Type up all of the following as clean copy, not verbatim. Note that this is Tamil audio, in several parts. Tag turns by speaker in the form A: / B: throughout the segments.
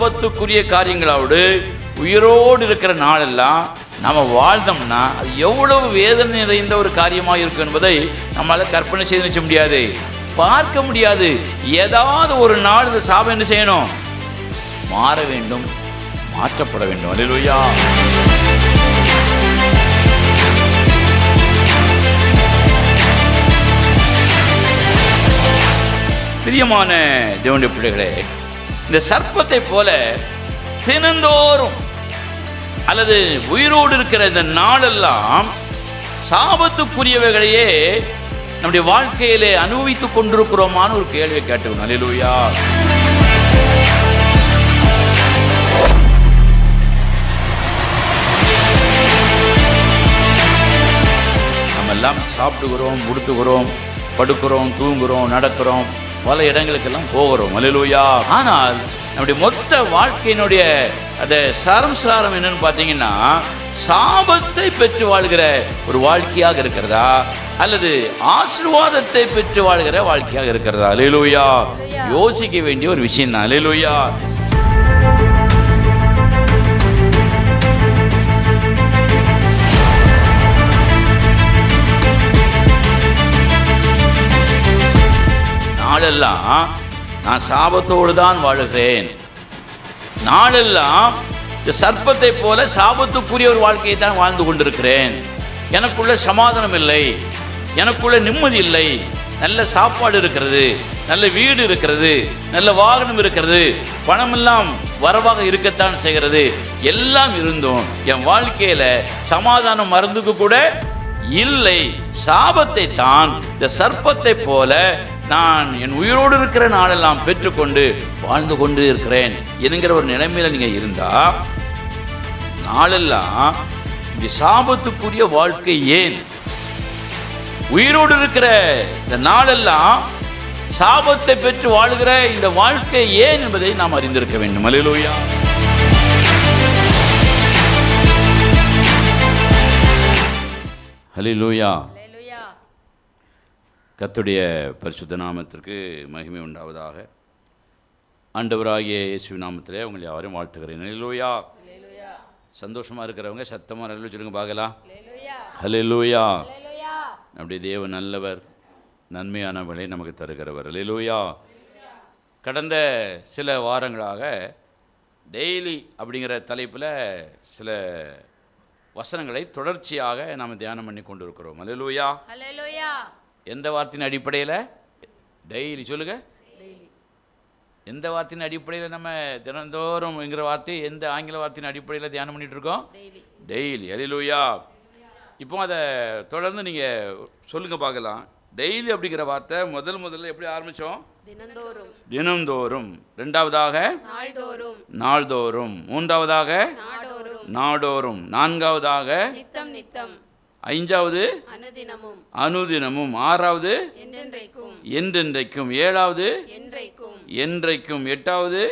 A: சாபத்துக்குரிய காரியங்களோடு உயிரோடு இருக்கிற நாளெல்லாம் நம்ம வாழ்ந்தோம்னா அது எவ்வளவு வேதனை நிறைந்த ஒரு காரியமாக இருக்கும் என்பதை நம்மளால் கற்பனை செய்து நிச்சய முடியாது, பார்க்க முடியாது. ஏதாவது ஒரு நாள் இந்த சாபம் என்ன செய்யணும்? மாற வேண்டும், மாற்றப்பட வேண்டும். அல்லேலூயா. பிரியமான தேவனுடைய பிள்ளைகளே, இந்த சர்ப்பத்தை போல தினந்தோறும் அல்லது உயிரோடு இருக்கிற இந்த நாளெல்லாம் சாபத்துக்குரியவைகளையே நம்முடைய வாழ்க்கையிலே அனுபவித்துக் கொண்டிருக்கிறோமான ஒரு கேள்வியை கேட்டுக்கணும். அல்லேலூயா. நம்ம எல்லாம் சாப்பிட்டுக்கிறோம், உடுத்துக்கிறோம், படுக்கிறோம், தூங்குகிறோம், நடக்கிறோம், பல இடங்களுக்கெல்லாம் போகிறோம். அல்லேலூயா. ஆனால் நம்முடைய மொத்த வாழ்க்கையினுடைய அந்த சாரம் என்னன்னு பார்த்தீங்கன்னா, சாபத்தை பெற்று வாழ்கிற ஒரு வாழ்க்கையாக இருக்கிறதா அல்லது ஆசீர்வாதத்தை பெற்று வாழ்கிற வாழ்க்கையாக இருக்கிறதா? அல்லேலூயா. யோசிக்க வேண்டிய ஒரு விஷயம் தான். அல்லேலூயா. நாளெல்லாம் நான் சாபத்தோடு தான் வாழுகிறேன், நாளெல்லாம் இந்த சர்ப்பத்தை போல சாபத்துக்குரிய ஒரு வாழ்க்கையை தான் வாழ்ந்து கொண்டிருக்கிறேன், எனக்குள்ள சமாதானம் இல்லை, எனக்குள்ள நிம்மதி இல்லை, நல்ல சாப்பாடு இருக்கிறது, நல்ல வீடு இருக்கிறது, நல்ல வாகனம் இருக்கிறது, பணமெல்லாம் வரவாக இருக்கத்தான் செய்கிறது, எல்லாம் இருந்தும் என் வாழ்க்கையில சமாதானம் மறந்துக்கு கூட இல்லை, சாபத்தை தான் இந்த சர்ப்பத்தை போல நான் என் உயிரோடு இருக்கிற நாளெல்லாம் பெற்றுக்கொண்டு வாழ்ந்து கொண்டு இருக்கிறேன் என்கிற ஒரு நிலைமையில நீங்க இருந்தா, நாளெல்லாம் இந்த சாபத்துக்குரிய வாழ்க்கை ஏன்? உயிரோடு இருக்கிற இந்த நாளெல்லாம் சாபத்தை பெற்று வாழ்கிற இந்த வாழ்க்கை ஏன் என்பதை நாம் அறிந்திருக்க வேண்டும். அல்லேலூயா. அல்லேலூயா. கர்த்தருடைய பரிசுத்த நாமத்திற்கு மகிமை உண்டாவதாக. ஆண்டவராகிய இயேசு நாமத்திலே உங்களை யாரையும் வாழ்த்துகிறேன். அல்லேலூயா. சந்தோஷமாக இருக்கிறவங்க சத்தமாக நல்ல சொல்லுங்க பார்க்கலாம். அல்லேலூயா. நம்முடைய தேவன் நல்லவர், நன்மையானவளை நமக்கு தருகிறவர். அல்லேலூயா. கடந்த சில வாரங்களாக டெய்லி அப்படிங்கிற தலைப்பில் சில வசனங்களை தொடர்ச்சியாக நாம் தியானம் பண்ணி கொண்டு இருக்கிறோம். அல்லேலூயா. எந்த வார்த்தையின் அடிப்படையில்? டெய்லி சொல்லுங்க. எந்த வார்த்தையின் அடிப்படையில் நம்ம தினந்தோறும்ங்கிற வார்த்தை எந்த ஆங்கில வார்த்தையின் அடிப்படையில் தியானம் பண்ணிட்டு இருக்கோம்? டெய்லி. அல்லேலூயா. இப்போ அதை தொடர்ந்து நீங்கள் சொல்லுங்க பார்க்கலாம். டெய்லி அப்படிங்கிற வார்த்தை முதல்ல எப்படி ஆரம்பித்தோம்? தினந்தோறும். ரெண்டாவதாக நாள்தோறும். மூன்றாவதாக நாடோறும். நான்காவதாக ஐந்தாவது அனுதினமும். ஆறாவது என்றென்றைக்கும். ஏழாவது என்றைக்கும். எட்டாவது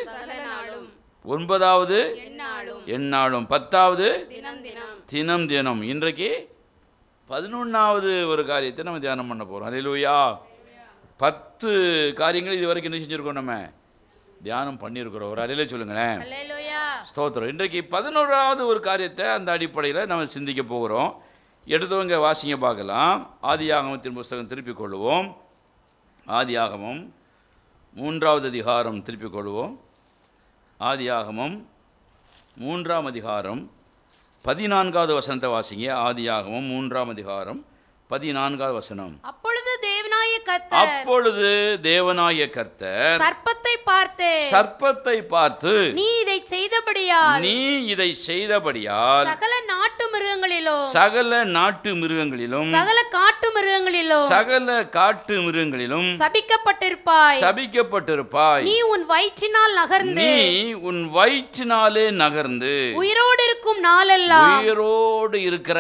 A: ஒன்பதாவது எந்நாளும். பத்தாவது தினம். இன்றைக்கு 11வது ஒரு காரியத்தை நம்ம தியானம் பண்ண போகிறோம். அல்லேலூயா. 10 காரியங்கள் இது வரைக்கும் என்ன செஞ்சுருக்கோம்? நம்ம தியானம் பண்ணியிருக்கிறோம். ஒரு அல்லேலூயா சொல்லுங்களேன். ஸ்தோத்திரம். இன்றைக்கு 11வது ஒரு காரியத்தை அந்த அடிப்படையில் நம்ம சிந்திக்க போகிறோம். எடுத்தவங்க வாசிங்க பார்க்கலாம். ஆதியாகமத்தின் புஸ்தகம் திருப்பிக் கொள்வோம். ஆதியாகமம் 3வது அதிகாரம் திருப்பிக் கொள்வோம். ஆதியாகமம் 3ஆம் அதிகாரம் 14வது வசனத்தை வாசிங்க. ஆதியாகமம் 3ஆம் அதிகாரம் 14வது வசனம். அப்பொழுது தேவனாய கர்த்தர் சர்ப்பத்தை பார்த்து நீ இதை செய்தபடியால் சகல நாட்டு மிருகங்களிலும் சகல காட்டு மிருகங்களிலும் சபிக்கப்பட்டிருப்பாய். நீ உன் வயிற்றினாலே நகர்ந்து உயிரோடு இருக்கிற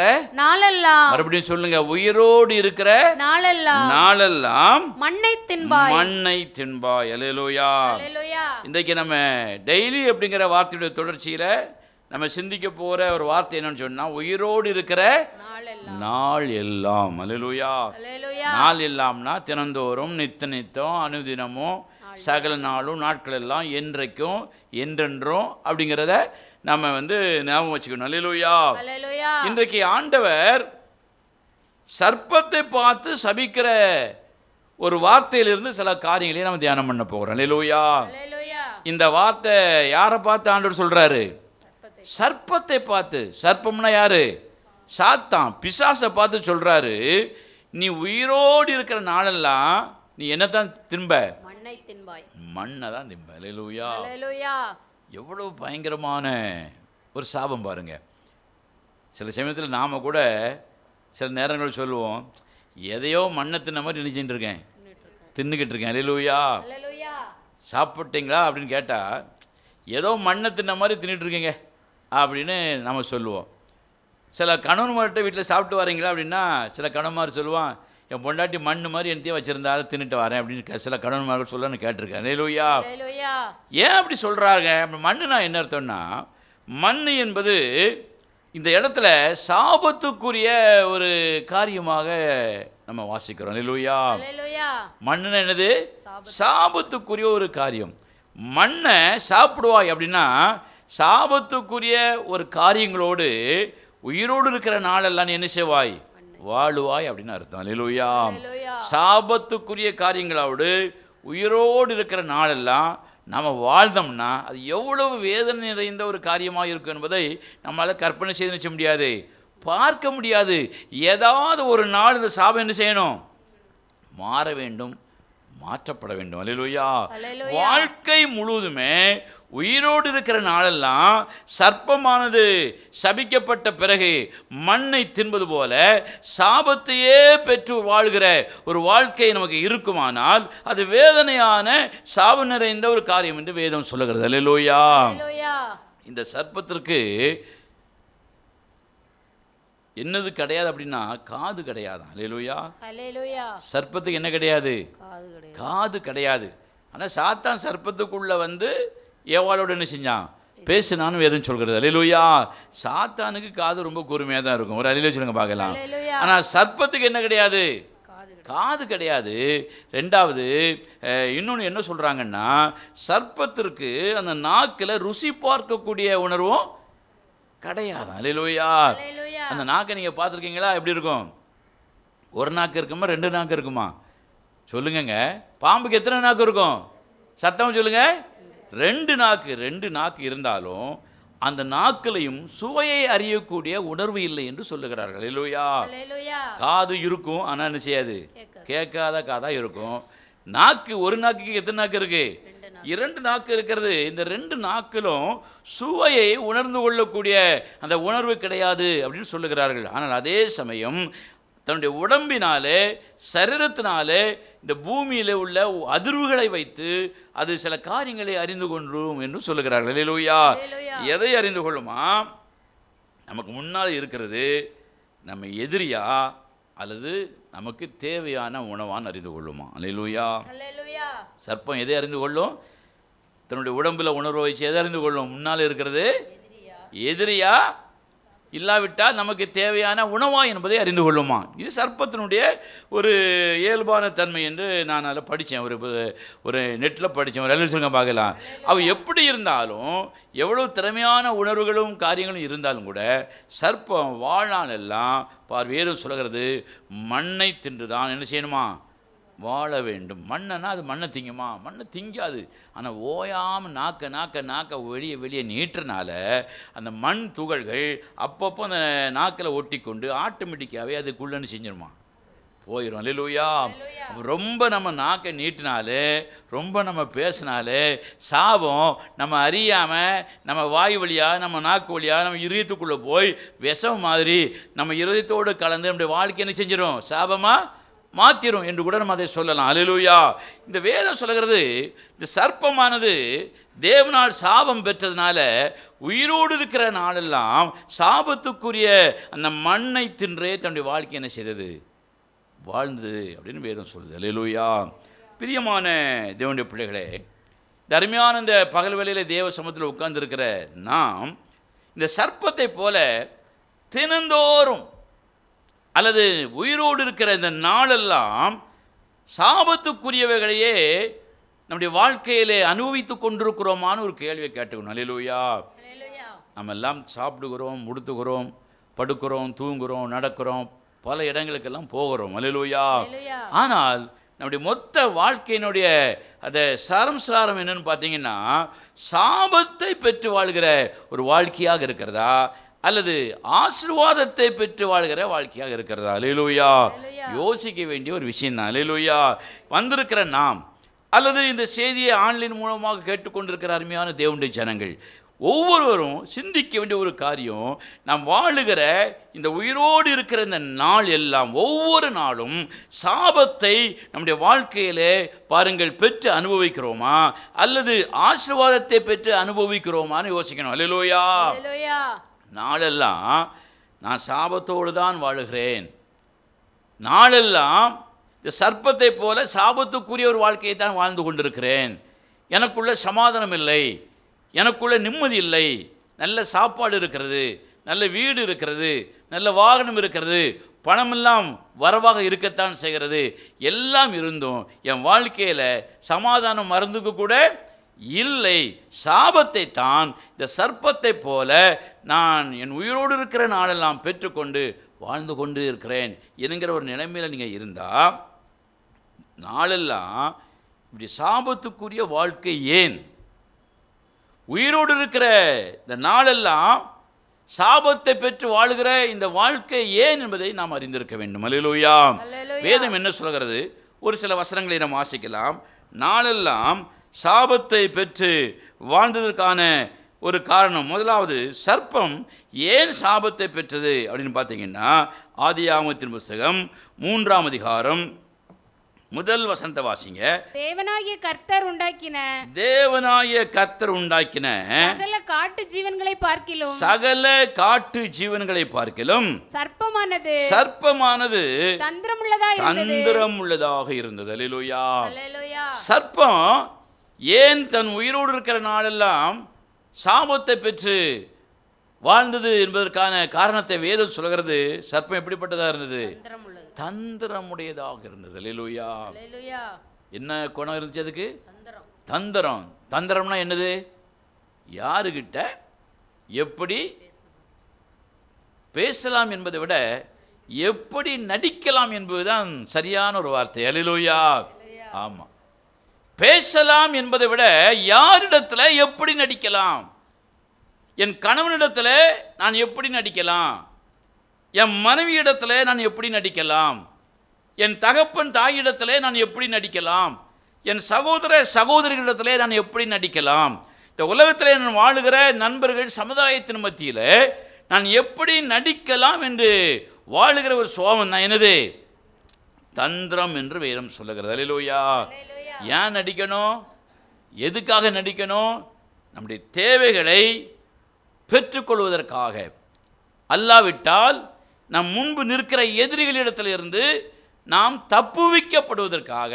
A: மறுபடியும் சொல்லுங்க. உயிரோடு இருக்கிற நாளெல்லாம் மண்ணை தின்பாய். அல்லேலூயா. இன்றைக்கு நம்ம டெய்லி அப்படிங்கிற வார்த்தையுடைய தொடர்ச்சியில நம்ம சிந்திக்க போற ஒரு வார்த்தை என்னன்னு சொன்னா, உயிரோடு இருக்கிற நாள் எல்லாம். அல்லேலூயா. நாள் எல்லாம்னா தினந்தோறும், நித்தம், அனுதினமும், சகல நாளும், நாட்கள் எல்லாம், என்றைக்கும், என்றென்றும் அப்படிங்கிறத நம்ம ஞாபகம் வச்சுக்கணும். அல்லேலூயா. இன்றைக்கு ஆண்டவர் சர்ப்பத்தை பார்த்து சபிக்கிற ஒரு வார்த்தையிலிருந்து சில காரியங்களையும் நம்ம தியானம் பண்ண போகிறோம். அல்லேலூயா. இந்த வார்த்தை யாரை பார்த்து ஆண்டவர் சொல்றாரு? சர்ப்பத்தை பார்த்து. சர்ப்பம்னா யாரு? சாத்தான், பிசாசை பார்த்து சொல்றாரு, நீ உயிரோடு இருக்கிற நாளெல்லாம் நீ என்னதான் தின்ப?
B: மண்ணை தின்பாய்.
A: மண்ணை தான் தின்ப. அல்லேலூயா. எவ்வளவு பயங்கரமான ஒரு சாபம் பாருங்க. சில சமயத்தில் நாம் கூட சில நேரங்கள் சொல்லுவோம், எதையோ மண்ணை தின்ன மாதிரி நினைச்சிட்டு இருக்கேன், தின்னுக்கிட்டு இருக்கேன். அல்லேலூயா. சாப்பிட்டீங்களா அப்படின்னு கேட்டால், ஏதோ மண்ணை தின்ன மாதிரி தின்னுட்டு இருக்கீங்க அப்படின்னு நம்ம சொல்லுவோம். சில கணவன்மார்கிட்ட வீட்டில் சாப்பிட்டு வரீங்களா அப்படின்னா சில கணவன்மார் சொல்லுவான், என் பொண்டாட்டி மண் மாதிரி என்னத்தையும் வச்சுருந்தா அதை தின்னுட்டு வரேன் அப்படின்னு சில கணவன்மார்கள் சொல்ல நான் கேட்டிருக்கேன். அல்லேலூயா. ஏன் அப்படி சொல்கிறாங்க? மண்ணுனா என்ன அர்த்தம்னா, மண் என்பது இந்த இடத்துல சாபத்துக்குரிய ஒரு காரியமாக நம்ம வாசிக்கிறோம். அல்லேலூயா. மண்ணுனா என்னது? சாபத்துக்குரிய ஒரு காரியம். மண்ணை சாப்பிடுவாய் அப்படின்னா சாபத்துக்குரிய ஒரு காரியங்களோடு உயிரோடு இருக்கிற நாளெல்லாம் நீ என்ன செய்வாய்? வாழுவாய் அப்படின்னு அர்த்தம். அல்லேலூயா. சாபத்துக்குரிய காரியங்களோடு உயிரோடு இருக்கிற நாளெல்லாம் நம்ம வாழ்ந்தோம்னா அது எவ்வளவு வேதனை நிறைந்த ஒரு காரியமாக இருக்கும் என்பதை நம்மளால் கற்பனை செய்து நிச்சய முடியாது, பார்க்க முடியாது. ஏதாவது ஒரு நாள் இந்த சாபம் என்ன செய்யணும்? மாற வேண்டும், மாற்றப்பட வேண்டும். அல்லேலூயா. வாழ்க்கை முழுவதுமே உயிரோடு இருக்கிற நாளெல்லாம் சர்ப்பமானது சபிக்கப்பட்ட பிறகு மண்ணை தின்பது போல சாபத்தையே பெற்று வாழ்கிற ஒரு வாழ்க்கை நமக்கு இருக்குமானால் அது வேதனையான சாபம் நிறைந்த ஒரு காரியம் என்று வேதம் சொல்லுகிறது. அல்லேலூயா. இந்த சர்ப்பத்திற்கு என்னது கிடையாது அப்படின்னா காது கிடையாது. அல்லேலூயா. சர்ப்பத்துக்கு என்ன கிடையாது? காது கிடையாது. ஆனால் சாத்தான் சர்ப்பத்துக்குள்ள ஏவாளோடு என்ன செஞ்சான்? பேசினான்னு வேதம் சொல்கிறது. அல்லேலூயா. சாத்தானுக்கு காது ரொம்ப கூர்மையாக தான் இருக்கும். ஒரு அல்லேலூயா சொல்லுங்க பார்க்கலாம். ஆனால் சர்ப்பத்துக்கு என்ன கிடையாது? காது கிடையாது. ரெண்டாவது இன்னொன்று என்ன சொல்கிறாங்கன்னா, சர்ப்பத்திற்கு அந்த நாக்கில் ருசி பார்க்கக்கூடிய உணர்வும் கிடையாது. அல்லேலூயா. அந்த நாக்கை நீங்கள் பார்த்துருக்கீங்களா? எப்படி இருக்கும்? ஒரு நாக்கு இருக்குமா, ரெண்டு நாக்கு இருக்குமா? சொல்லுங்கங்க. பாம்புக்கு எத்தனை நாக்கு இருக்கும்? சத்தமாக சொல்லுங்க. ரெண்டு நாக்கு இருந்தாலும் அந்த நாக்கிலையும் சுவையை அறியக்கூடிய உணர்வு இல்லை என்று சொல்லுகிறார்கள். அல்லேலூயா. காது இருக்கும், ஆனால் என்ன செய்யாது? கேட்காத காதாக இருக்கும். நாக்கு, ஒரு நாக்குக்கு எத்தனை நாக்கு இருக்கு? இரண்டு நாக்கு இருக்கிறது. இந்த ரெண்டு நாக்கிலும் சுவையை உணர்ந்து கொள்ளக்கூடிய அந்த உணர்வு கிடையாது அப்படின்னு சொல்லுகிறார்கள். ஆனால் அதே சமயம் தன்னுடைய உடம்பினாலே, சரீரத்தினாலே இந்த பூமியில் உள்ள அதிர்வுகளை வைத்து அது சில காரியங்களை அறிந்து கொள்ளும் என்று சொல்லுகிறார்கள். அல்லேலூயா. எதை அறிந்து கொள்ளுமா? நமக்கு முன்னால் இருக்கிறது நம்ம எதிரியா அல்லது நமக்கு தேவையான உணவான்னு அறிந்து கொள்ளுமா? அல்லேலூயா. சர்ப்பம் எதை அறிந்து கொள்ளும்? தன்னுடைய உடம்பில் உணர்வை வச்சு எதை அறிந்து கொள்ளும்? முன்னால் இருக்கிறது எதிரியா, இல்லாவிட்டால் நமக்கு தேவையான உணவா என்பதை அறிந்து கொள்ளுமா? இது சர்ப்பத்தினுடைய ஒரு இயல்பான தன்மை என்று நான் அதில் படித்தேன். ஒரு நெட்டில் படித்தேன். ஒரு சொல்லுங்க பார்க்கலாம். அவ எப்படி இருந்தாலும், எவ்வளோ திறமையான உணர்வுகளும் காரியங்களும் இருந்தாலும் கூட சர்ப்பம் வாழ்நாள் எல்லாம் வேதம் சொல்கிறது மண்ணை தின்று தான் என்ன செய்யணுமா? வாழ வேண்டும். மண்ணைனா அது மண்ணை திங்குமா? மண்ணை திங்காது. ஆனால் ஓயாமல் நாக்க வெளியே நீட்டுறனால அந்த மண் துகள்கள் அப்பப்போ அந்த நாக்கில் ஒட்டி கொண்டு ஆட்டோமேட்டிக்காகவே அதுக்குள்ளன்னு செஞ்சிருமா? போயிடும். அல்லேலூயா. ரொம்ப நம்ம நாக்கை நீட்டினாலே, ரொம்ப நம்ம பேசினாலே சாபம் நம்ம அறியாமல் நம்ம வாய் வழியாக, நம்ம நாக்கு வழியாக நம்ம இதயத்துக்குள்ளே போய் விஷம் மாதிரி நம்ம இதயத்தோடு கலந்து நம்முடைய வாழ்க்கை என்ன செஞ்சிடும்? சாபமாக மாத்திரும் என்று கூட நம்ம அதை சொல்லலாம். அல்லேலூயா. இந்த வேதம் சொல்லுகிறது, இந்த சர்ப்பமானது தேவனால் சாபம் பெற்றதுனால உயிரோடு இருக்கிற நாளெல்லாம் சாபத்துக்குரிய அந்த மண்ணை தின்றே தன்னுடைய வாழ்க்கை என்ன செய்தது? வாழ்ந்தது அப்படின்னு வேதம் சொல்லுது. அல்லேலூயா. பிரியமான தேவனுடைய பிள்ளைகளே, இந்த அருமையான இந்த பகல் வேளையில் தேவ சமூகத்தில் உட்கார்ந்துருக்கிற நாம் இந்த சர்ப்பத்தை போல தினந்தோறும் அல்லது உயிரோடு இருக்கிற இந்த நாளெல்லாம் சாபத்துக்குரியவைகளையே நம்முடைய வாழ்க்கையிலே அனுபவித்து கொண்டிருக்கிறோமான்னு ஒரு கேள்வியை கேட்டுக்கணும். அல்லேலூயா. நம்ம எல்லாம் சாப்பிடுகிறோம், உடுத்துகிறோம், படுக்கிறோம், தூங்குகிறோம், நடக்கிறோம், பல இடங்களுக்கெல்லாம் போகிறோம். அல்லேலூயா. ஆனால் நம்முடைய மொத்த வாழ்க்கையினுடைய அந்த சாரம் என்னன்னு பார்த்தீங்கன்னா, சாபத்தை பெற்று வாழ்கிற ஒரு வாழ்க்கையாக இருக்கிறதா அல்லது ஆசீர்வாதத்தை பெற்று வாழ்கிற வாழ்க்கையாக இருக்கிறதா? அல்லேலூயா. யோசிக்க வேண்டிய ஒரு விஷயம் தான். அல்லேலூயா. வந்திருக்கிற நாம் அல்லது இந்த செய்தியை ஆன்லைன் மூலமாக கேட்டுக்கொண்டிருக்கிற அருமையான தேவனுடைய ஜனங்கள் ஒவ்வொருவரும் சிந்திக்க வேண்டிய ஒரு காரியம், நாம் வாழுகிற இந்த உயிரோடு இருக்கிற இந்த நாள் எல்லாம் ஒவ்வொரு நாளும் சாபத்தை நம்முடைய வாழ்க்கையிலே பாருங்கள் பெற்று அனுபவிக்கிறோமா அல்லது ஆசீர்வாதத்தை பெற்று அனுபவிக்கிறோமான்னு யோசிக்கணும். அல்லேலூயா. நாளெல்லாம் நான் சாபத்தோடு தான் வாழுகிறேன், நாளெல்லாம் இந்த சர்ப்பத்தை போல சாபத்துக்குரிய ஒரு வாழ்க்கையை தான் வாழ்ந்து கொண்டிருக்கிறேன், எனக்குள்ள சமாதானம் இல்லை, எனக்குள்ள நிம்மதி இல்லை, நல்ல சாப்பாடு இருக்கிறது, நல்ல வீடு இருக்கிறது, நல்ல வாகனம் இருக்கிறது, பணமெல்லாம் வரவாக இருக்கத்தான் செய்கிறது, எல்லாம் இருந்தும் என் வாழ்க்கையில் சமாதானம் மறந்துக்கு கூட இல்லை, சாபத்தை தான் இந்த சர்ப்பத்தை போல நான் என் உயிரோடு இருக்கிற நாளெல்லாம் பெற்றுக்கொண்டு வாழ்ந்து கொண்டு இருக்கிறேன் என்கிற ஒரு நிலைமையில் நீங்கள் இருந்தால், நாளெல்லாம் இப்படி சாபத்துக்குரிய வாழ்க்கை ஏன், உயிரோடு இருக்கிற இந்த நாளெல்லாம் சாபத்தை பெற்று வாழ்கிற இந்த வாழ்க்கை ஏன் என்பதை நாம் அறிந்திருக்க வேண்டும். அல்லேலூயா. வேதம் என்ன சொல்கிறது? ஒரு சில வசனங்களை நாம் வாசிக்கலாம். நாளெல்லாம் சாபத்தை பெற்று வாழ்ந்ததற்கான ஒரு காரணம், முதலாவது சர்ப்பம் ஏன் சாபத்தை பெற்றது அப்படின்னு பார்த்தீங்கன்னா, ஆதியாகமத்தின் புஸ்தகம் 3ஆம் அதிகாரம் முதல் வசனத்தை வாசிங்க.
B: தேவனாகிய கர்த்தர் உண்டாக்கின சகல காட்டு ஜீவன்களை பார்க்கிலும் சர்ப்பமானது தந்திரமுள்ளதாக இருந்தது. அல்லேலூயா. சர்ப்பம் ஏன் தன் உயிரோடு இருக்கிற நாளெல்லாம் சாபத்தை பெற்று வாழ்ந்தது என்பதற்கான காரணத்தை வேதம் சொல்கிறது. சர்ப்பம் எப்படிப்பட்டதாக இருந்தது? தந்திரமுடையதாக இருந்தது. அல்லேலூயா. என்ன குணம் இருந்துச்சு அதுக்கு? தந்திரம். தந்திரம்னா என்னது? யாருகிட்ட எப்படி பேசலாம் என்பதை விட எப்படி நடிக்கலாம் என்பதுதான் சரியான ஒரு வார்த்தை. அல்லேலூயா. ஆமாம், பேசலாம் என்பதை விட யாரிடத்துல எப்படி நடிக்கலாம், என் கணவனிடத்தில் நான் எப்படி நடிக்கலாம், என் மனைவியிடத்தில் நான் எப்படி நடிக்கலாம், என் தகப்பன் தாயிடத்தில் நான் எப்படி நடிக்கலாம், என் சகோதர சகோதரிகளிடத்தில் நான் எப்படி நடிக்கலாம், இந்த உலகத்தில் நான் வாழுகிற நண்பர்கள் சமுதாயத்தின் மத்தியில் நான் எப்படி நடிக்கலாம் என்று வாழுகிற ஒரு சோகம் தான் என்னது? தந்திரம் என்று வேதம் சொல்லுகிறது. அல்லேலூயா. ஏன் நடிக்கணும்? எதுக்காக நடிக்கணும்? நம்முடைய தேவைகளை பெற்றுக்கொள்வதற்காக, அல்லாவிட்டால் நம் முன்பு நிற்கிற எதிரிகளிடத்திலிருந்து நாம் தப்புவிக்கப்படுவதற்காக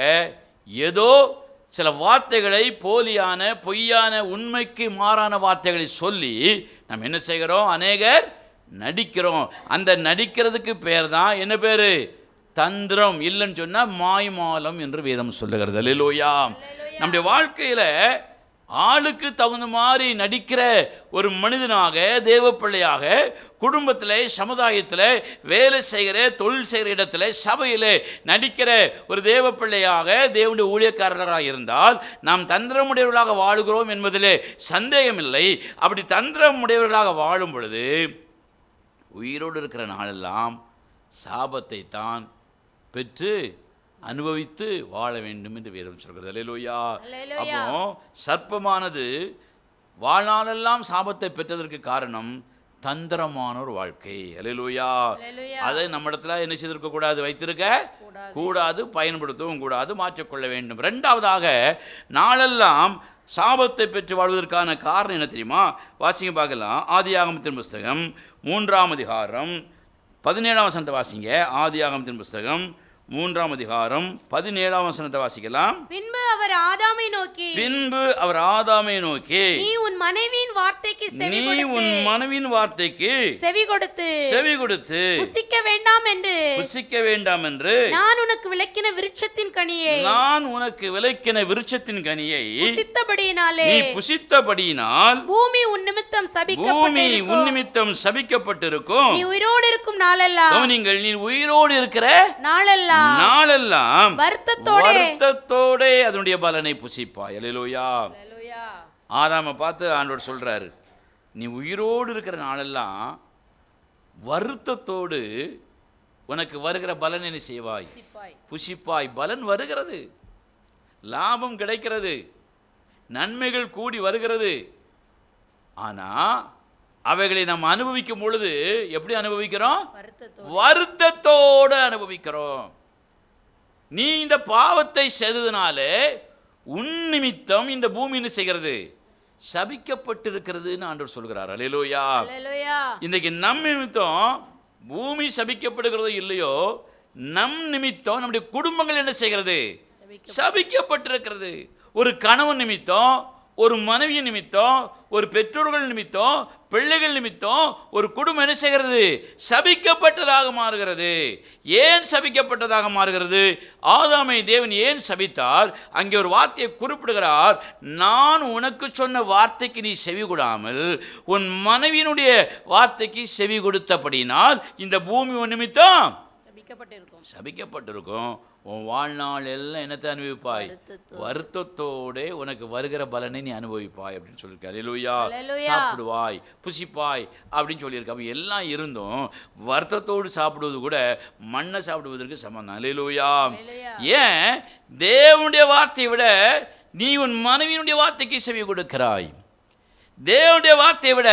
B: ஏதோ சில வார்த்தைகளை, போலியான பொய்யான உண்மைக்கு மாறான வார்த்தைகளை சொல்லி நாம் என்ன செய்கிறோம்? அநேகர் நடிக்கிறோம். அந்த நடிக்கிறதுக்கு பேர் தான் என்ன பேர்? தந்திரம். இல்லைன்னு சொன்னால் மாய்மாலம் என்று வேதம் சொல்லுகிறது. அல்லேலூயா. நம்முடைய வாழ்க்கையில் ஆளுக்கு தகுந்த மாதிரி நடிக்கிற ஒரு மனிதனாக, தேவ பிள்ளையாக, குடும்பத்தில், சமுதாயத்தில், வேலை செய்கிற, தொழில் செய்கிற இடத்துல, சபையில் நடிக்கிற ஒரு தேவ பிள்ளையாக, தேவனுடைய ஊழியக்காரராக இருந்தால் நாம் தந்திரமுடையவர்களாக வாழுகிறோம் என்பதிலே சந்தேகமில்லை. அப்படி தந்திரமுடையவர்களாக வாழும் பொழுது உயிரோடு இருக்கிற நாளெல்லாம் சாபத்தை தான் பெற்று அனுபவித்து வாழ வேண்டும் என்று வேதம் சொல்கிறது. அல்லேலூயா. அப்போ சர்ப்பமானது வாழ்நாளெல்லாம் சாபத்தை பெற்றதற்கு காரணம் தந்திரமான ஒரு வாழ்க்கை. அல்லேலூயா. அதை நம்ம இடத்துல என்ன செய்திருக்க கூடாது? வைத்திருக்க கூடாது, பயன்படுத்தவும் கூடாது, மாற்றிக்கொள்ள வேண்டும். ரெண்டாவதாக, நாளெல்லாம் சாபத்தை பெற்று வாழ்வதற்கான காரணம் என்ன தெரியுமா? வாசிங்க பார்க்கலாம். ஆதியாகமத்தின் புஸ்தகம் 3ஆம் அதிகாரம் 17ஆம் வசனத்தை வாசிங்க. ஆதியாகமத்தின் புஸ்தகம்
A: 3ஆம் அதிகாரம் 17ஆம் வசனத்தை வாசிக்கலாம்.
C: பின்பு அவர் ஆதாமை நோக்கி, நீ உன் மனைவியின் வார்த்தைக்கு செவி கொடுத்து புசிக்க வேண்டாம் என்று நான் உனக்கு விலக்கின விருட்சத்தின் கனியை நீ புசித்தபடியினால் பூமி உன் நிமித்தம் சபிக்கப்பட்டிருக்கும். நீ உயிரோடு இருக்கும் நாளெல்லாம் வருத்தத்தோடே அதனுடைய பலனை புசிப்பாய். அல்லேலூயா. ஆதாமை பார்த்து ஆண்டவர் சொல்றாரு, நீ உயிரோடு இருக்கிற நாளெல்லாம் வருத்தத்தோடு உனக்கு வருகிற பலனை நீ செய்வாய், புசிப்பாய். பலன் வருகிறது, லாபம் கிடைக்கிறது, நன்மைகள் கூடி வருகிறது. ஆனா அவைகளை நாம் அனுபவிக்கும் பொழுது எப்படி அனுபவிக்கிறோம்? வருத்தத்தோடு அனுபவிக்கிறோம். நீ இந்த பாவத்தை செய்ததுனாலே உன் நிமித்தம் இந்த பூமி என்ன செய்கிறது? சபிக்கப்பட்டிருக்கிறதுன்னு ஆண்டவர் சொல்கிறார். அல்லேலூயா. இன்றைக்கு நம் நிமித்தம் பூமி சபிக்கப்படுகிறதோ இல்லையோ, நம் நிமித்தம் நம்முடைய குடும்பங்கள் என்ன செய்கிறது? சபிக்கப்பட்டிருக்கிறது. ஒரு கணவன் நிமித்தம், ஒரு மனைவி நிமித்தம், ஒரு பெற்றோர்கள் நிமித்தம், பிள்ளைகள் நிமித்தம் ஒரு குடும்பம் என்ன செய்கிறது? சபிக்கப்பட்டதாக மாறுகிறது. ஏன் சபிக்கப்பட்டதாக மாறுகிறது? ஆதாமை தேவன் ஏன் சபித்தார்? அங்கே ஒரு வார்த்தையை குறிப்பிடுகிறார். நான் உனக்கு சொன்ன வார்த்தைக்கு நீ செவி கொடாமல் உன் மனைவியினுடைய வார்த்தைக்கு செவி கொடுத்தபடினால் இந்த பூமி உன் நிமித்தம் சபிக்கப்பட்டிருக்கும். உன் வாழ்நாள் எல்லாம் என்னத்தை அனுபவிப்பாய்? வருத்தத்தோடு உனக்கு வருகிற பலனை நீ அனுபவிப்பாய் அப்படின்னு சொல்லியிருக்க. அல்லேலூயா. சாப்பிடுவாய், புசிப்பாய் அப்படின்னு சொல்லியிருக்காங்க. எல்லாம் இருந்தும் வருத்தத்தோடு சாப்பிடுவது கூட மண்ணை சாப்பிடுவதற்கு சமம். அல்லேலூயா. ஏன்? தேவனுடைய வார்த்தையை விட நீ உன் மனைவியினுடைய வார்த்தைக்கு செவி கொடுக்கிறாய். தேவனுடைய வார்த்தையை விட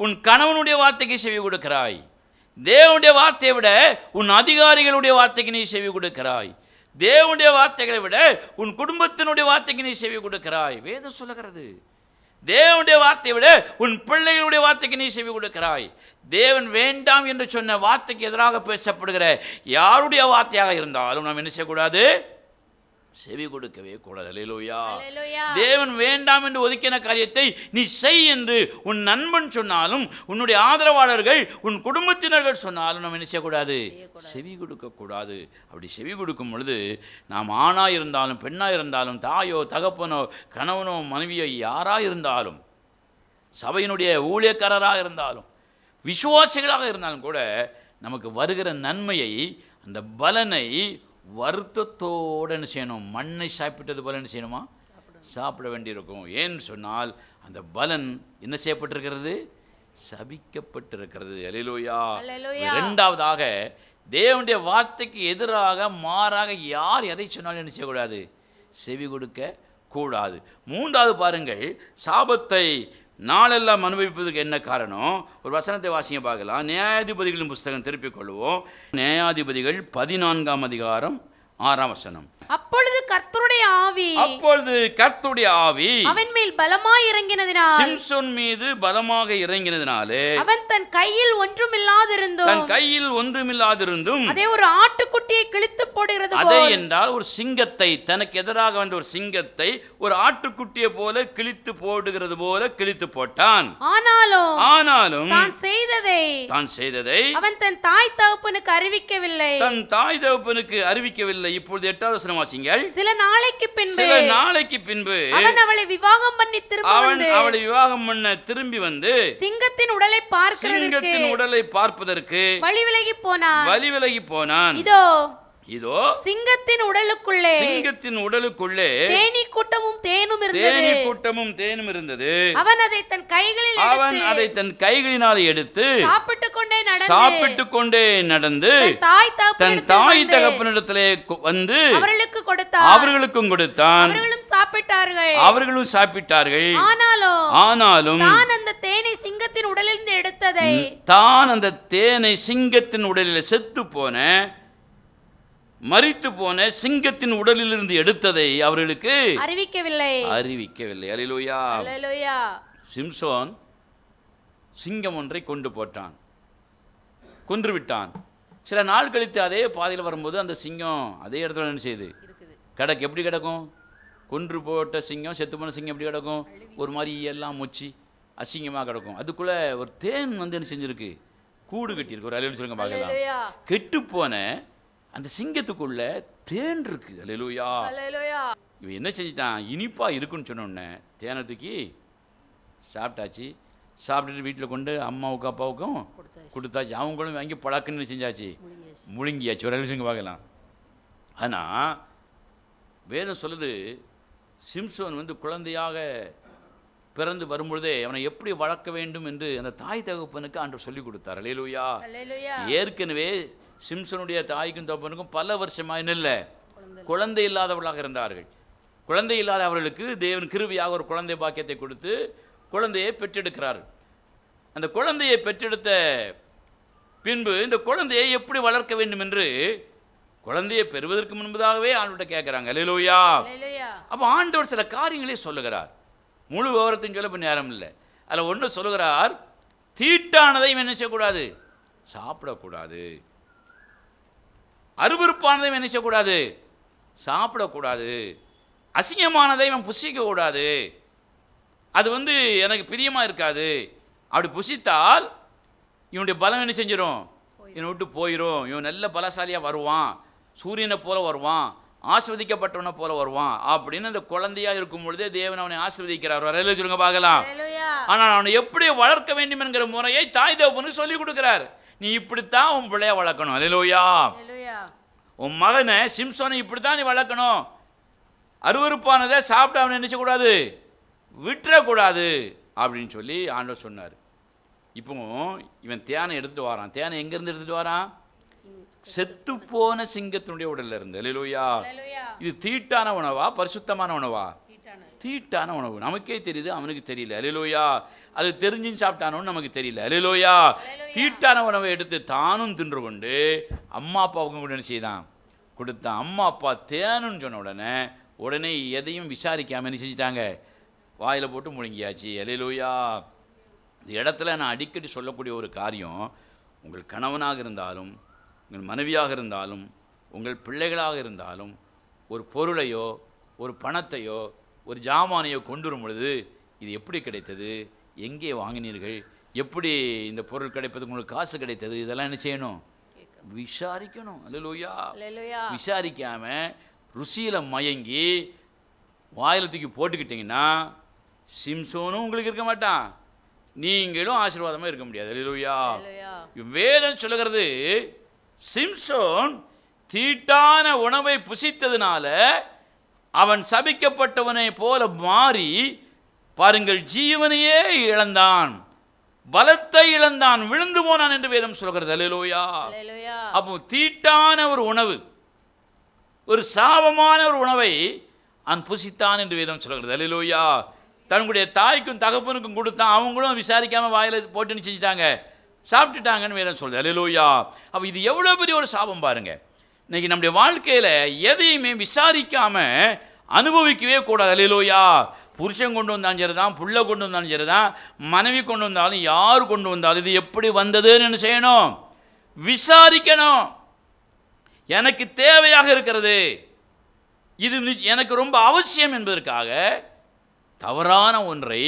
C: உன் கணவனுடைய வார்த்தைக்கு செவி கொடுக்கிறாய். தேவனுடைய வார்த்தையை விட உன் அதிகாரிகளுடைய வார்த்தைக்கு நீ செவி கொடுக்கிறாய். தேவனுடைய வார்த்தைகளை விட உன் குடும்பத்தினுடைய வார்த்தைக்கு நீ செவி கொடுக்கிறாய். வேதம் சொல்லுகிறது. தேவனுடைய வார்த்தையை விட உன் பிள்ளைகளுடைய வார்த்தைக்கு நீ செவி கொடுக்கிறாய். தேவன் வேண்டாம் என்று சொன்ன வார்த்தைக்கு எதிராக பேசப்படுகிற யாருடைய வார்த்தையாக இருந்தாலும் நாம் என்ன செய்யக்கூடாது? செவி கொடுக்கவே கூடாது. அல்லேலூயா. தேவன் வேண்டாம் என்று ஒதுக்கின காரியத்தை நீ செய் என்று உன் நண்பன் சொன்னாலும், உன்னுடைய ஆதரவாளர்கள், உன் குடும்பத்தினர்கள் சொன்னாலும் நாம் என்ன செய்யக்கூடாது? செவி கொடுக்கக்கூடாது. அப்படி செவி கொடுக்கும் பொழுது நாம் ஆணாக இருந்தாலும் பெண்ணாக இருந்தாலும், தாயோ தகப்பனோ கணவனோ மனைவியோ யாராக இருந்தாலும், சபையினுடைய ஊழியக்காரராக இருந்தாலும், விசுவாசிகளாக இருந்தாலும் கூட நமக்கு வருகிற நன்மையை, அந்த பலனை வருத்தத்தோடு என்ன செய்யணும்? மண்ணை சாப்பிட்டது போல என்ன செய்யணுமா? சாப்பிட வேண்டியிருக்கும். ஏன்னு சொன்னால் அந்த பலன் என்ன செய்யப்பட்டிருக்கிறது? சபிக்கப்பட்டிருக்கிறது. அல்லேலூயா. இரண்டாவதாக, தேவனுடைய வார்த்தைக்கு எதிராக மாறாக யார் எதை சொன்னாலும் என்ன செய்யக்கூடாது? செவி கொடுக்க கூடாது. மூன்றாவது பாருங்கள், சாபத்தை நாளெல்லாம் அனுபவிப்பதற்கு என்ன காரணம்? ஒரு வசனத்தை வாசிங்க பார்க்கலாம். நியாயாதிபதிகளின் புஸ்தகம் திருப்பிக் கொள்வோம். நியாயாதிபதிகள் 14ஆம் அதிகாரம் 6ஆம் வசனம். அப்பொழுது கர்த்தருடைய ஆவி அவன் மேல் பலமாய் இறங்கினதினால்,
A: சிம்சோன் மீது பலமாக இறங்கினதினாலே
C: அவன் தன் கையில் ஒன்றுமில்லாதிருந்தும் அதே ஒரு ஆட்டுக்குட்டியை கிழித்து போடுகிறது போல,
A: அதே என்றால் ஒரு சிங்கத்தை, தனக்கு எதிராக வந்த ஒரு சிங்கத்தை ஒரு ஆட்டுக்குட்டியை போல கிழித்து போடுகிறது போல கிழித்து போட்டான். ஆனாலும் தான் செய்ததை
C: அவன் தன் தாய் தகப்பனுக்கு
A: அறிவிக்கவில்லை. இப்பொழுது 8வது வசனம் வாசிங்கள்.
C: சில நாளைக்கு பின்பு அவன் அவளை விவாகம் பண்ண திரும்பி வந்து சிங்கத்தின் உடலை பார்ப்பதற்கு வழி விலகி போனான். இதோ சிங்கத்தின் உடலுக்குள்ளே தேனீ கூட்டமும் தேனும் இருந்தது. அவன் அதை தன் கைகளினால் எடுத்து சாப்பிட்டு கொண்டே நடந்து தன் தாய் தகப்பனிடத்திலே வந்து அவர்களுக்கும் கொடுத்தான். அவர்களும் சாப்பிட்டார்கள். ஆனாலும் தான் அந்த தேனை சிங்கத்தின் உடலில் செத்து போன, மரித்து போன சிங்கத்தின் உடலிலிருந்து எடுத்ததை அவர்களுக்கு அறிவிக்கவில்லை. அல்லேலூயா. சிம்சோன் சிங்கம் ஒன்றை கொன்றுவிட்டான்.
B: சில நாள் கழித்து அதே பாதையில் வரும்போது அந்த சிங்கம் அதே இடத்துல என்ன செய்யுது, கிடக்கு. எப்படி கிடக்கும்? கொன்று போட்ட சிங்கம், செத்து போன சிங்கம் எப்படி கிடக்கும்? ஒரு மாதிரி எல்லாம் மொச்சி அசிங்கமாக கிடக்கும். அதுக்குள்ளே ஒரு தேன் வந்து என்ன செஞ்சுருக்கு, கூடு கட்டியிருக்கு. ஒரு அலையில் சொல்லுங்க பார்க்கலாம். கெட்டு போன அந்த சிங்கத்துக்குள்ள தேன் இருக்கு. அல்லேலூயா. இவன் என்ன செஞ்சிட்டான், இனிப்பாக இருக்குன்னு சொன்னோடனே தேனை தூக்கி சாப்பிட்டாச்சு. சாப்பிட்டுட்டு வீட்டில் கொண்டு அம்மாவுக்கும் அப்பாவுக்கும் கொடுத்தாச்சு. அவங்களும் வாங்கி பழக்குன்னு செஞ்சாச்சு, முழுங்கியாச்சு. ஒரு அலையில் பார்க்கலாம். ஆனால் வேதம் சொல்லுது, சிம்சோன் வந்து குழந்தையாக பிறந்து வரும்பொழுதே அவனை எப்படி வளர்க்க வேண்டும் என்று அந்த தாய் தகப்பனுக்கு ஆண்டவர் சொல்லிக் கொடுத்தார். அல்லேலூயா. ஏற்கனவே சிம்சனுடைய தாய்க்கும் தகப்பனுக்கும் பல வருஷமாக இல்லை, குழந்தை இல்லாதவர்களாக இருந்தார்கள். குழந்தை இல்லாத அவர்களுக்கு தேவன் கிருபையாக ஒரு குழந்தை பாக்கியத்தை கொடுத்து குழந்தையை பெற்றெடுக்கிறார். அந்த குழந்தையை பெற்றெடுத்த பின்பு இந்த குழந்தையை எப்படி வளர்க்க வேண்டும் என்று குழந்தையை பெறுவதற்கு முன்பதாகவே ஆண்டவர்கிட்ட கேட்குறாங்க. அல்லேலூயா. அப்போ ஆண்டவர் சில காரியங்களே சொல்லுகிறார். முழு விவரத்தையும் சொல்ல நேரம் இல்லை. அதில் ஒன்று சொல்லுகிறார், தீட்டானதை என்ன செய்யக்கூடாது, சாப்பிடக்கூடாது. அருவருப்பானதை என்ன செய்யக்கூடாது, சாப்பிடக்கூடாது. அசிங்கமானதை இவன் புசிக்கக்கூடாது. அது வந்து எனக்கு பிரியமாக இருக்காது. அப்படி புசித்தால் இவனுடைய பலம் என்ன செஞ்சிடும், இவனை விட்டு போயிடும். இவன் நல்ல பலசாலியாக வருவான், சூரியனை போல வருவான், ஆஸ்வதிக்கப்பட்டவனை போல வருவான் அப்படின்னு அந்த குழந்தையாக இருக்கும் பொழுதே தேவன் அவனை ஆஸ்வதிக்கிறார். வரையில சொல்லுங்க பார்க்கலாம். ஆனால் அவனை எப்படி வளர்க்க வேண்டும் என்கிற முறையை தாய் தகப்பனுக்கு சொல்லிக் கொடுக்கிறார். நீ இப்படித்தான் உன் பிள்ளைய வளர்க்கணும். அல்லேலூயா. உன் மகனை சிம்சோனை இப்படித்தான் நீ வளர்க்கணும். அருவருப்பானதை சாப்பிட அவனை நினைச்சக்கூடாது, விட்டுறக்கூடாது அப்படின்னு சொல்லி ஆண்டவர் சொன்னார். இப்போ இவன் தேனை எடுத்துட்டு வரான். தேனை எங்கேருந்து எடுத்துட்டு வரான், செத்து போன சிங்கத்தினுடைய உடல்ல இருந்து. அல்லேலூயா. இது தீட்டான உணவா பரிசுத்தமான உணவா? தீட்டான உணவு. நமக்கே தெரியுது, அவனுக்கு தெரியல. அல்லேலூயா. அது தெரிஞ்சுன்னு சாப்பிட்டானோன்னு நமக்கு தெரியல. அல்லேலூயா. தீட்டான உணவை எடுத்து தானும் தின்று கொண்டு அம்மா அப்பாவுக்கும் கூட என்ன செய்தான், கொடுத்தான். அம்மா அப்பா தேனுன்னு சொன்ன உடனே எதையும் விசாரிக்காம என்ன செஞ்சிட்டாங்க, வாயில் போட்டு முழுங்கியாச்சு. அல்லேலூயா. இந்த இடத்துல நான் அடிக்கடி சொல்லக்கூடிய ஒரு காரியம், உங்கள் கணவனாக இருந்தாலும், உங்கள் மனைவியாக இருந்தாலும், உங்கள் பிள்ளைகளாக இருந்தாலும், ஒரு பொருளையோ ஒரு பணத்தையோ ஒரு ஜாமானையோ கொண்டு வரும் பொழுது இது எப்படி கிடைத்தது, எங்கே வாங்கினீர்கள், எப்படி இந்த பொருள் கிடைப்பதுக்கு உங்களுக்கு காசு கிடைத்தது, இதெல்லாம் என்ன செய்யணும், விசாரிக்கணும். அல்லேலூயா. விசாரிக்காம ருசியில் மயங்கி வாயில் தூக்கி போட்டுக்கிட்டீங்கன்னா சிம்சோனும் உங்களுக்கு இருக்க மாட்டான், நீங்களும் ஆசீர்வாதமாக இருக்க முடியாது. அல்லேலூயா. வேதம் சொல்லுகிறது, சிம்சோன் தீட்டான உணவை புசித்ததுனால அவன் சபிக்கப்பட்டவனை போல மாறி பாருங்கள், ஜீவனையே இழந்தான், பலத்தை இழந்தான், விழுந்து போனான் என்று வேதம் சொல்கிறது. அல்லேலூயா. அப்போ தீட்டான ஒரு உணவு, ஒரு சாபமான ஒரு உணவை அவன் புசித்தான் என்று வேதம் சொல்கிறது. அல்லேலூயா. தன்னுடைய தாய்க்கும் தகப்பனுக்கும் கொடுத்தான், அவங்களும் விசாரிக்காமல் வாயில் போட்டுன்னு செஞ்சுட்டாங்க, சாப்பிட்டுட்டாங்கன்னு வேதம் சொல்லுது. அல்லேலூயா. அப்போ இது எவ்வளோ பெரிய ஒரு சாபம் பாருங்க. இன்னைக்கு நம்முடைய வாழ்க்கையில் எதையுமே விசாரிக்காமல் அனுபவிக்கவே கூடாது. அல்லேலூயா. புருஷன் கொண்டு வந்தாலும் சரி தான், புள்ள கொண்டு வந்தாலும் சரி தான், மனைவி கொண்டு வந்தாலும், யார் கொண்டு வந்தாலும் இது எப்படி வந்ததுன்னு என்ன செய்யணும், விசாரிக்கணும். எனக்கு தேவையாக இருக்கிறது, இது எனக்கு ரொம்ப அவசியம் என்பதற்காக தவறான ஒன்றை,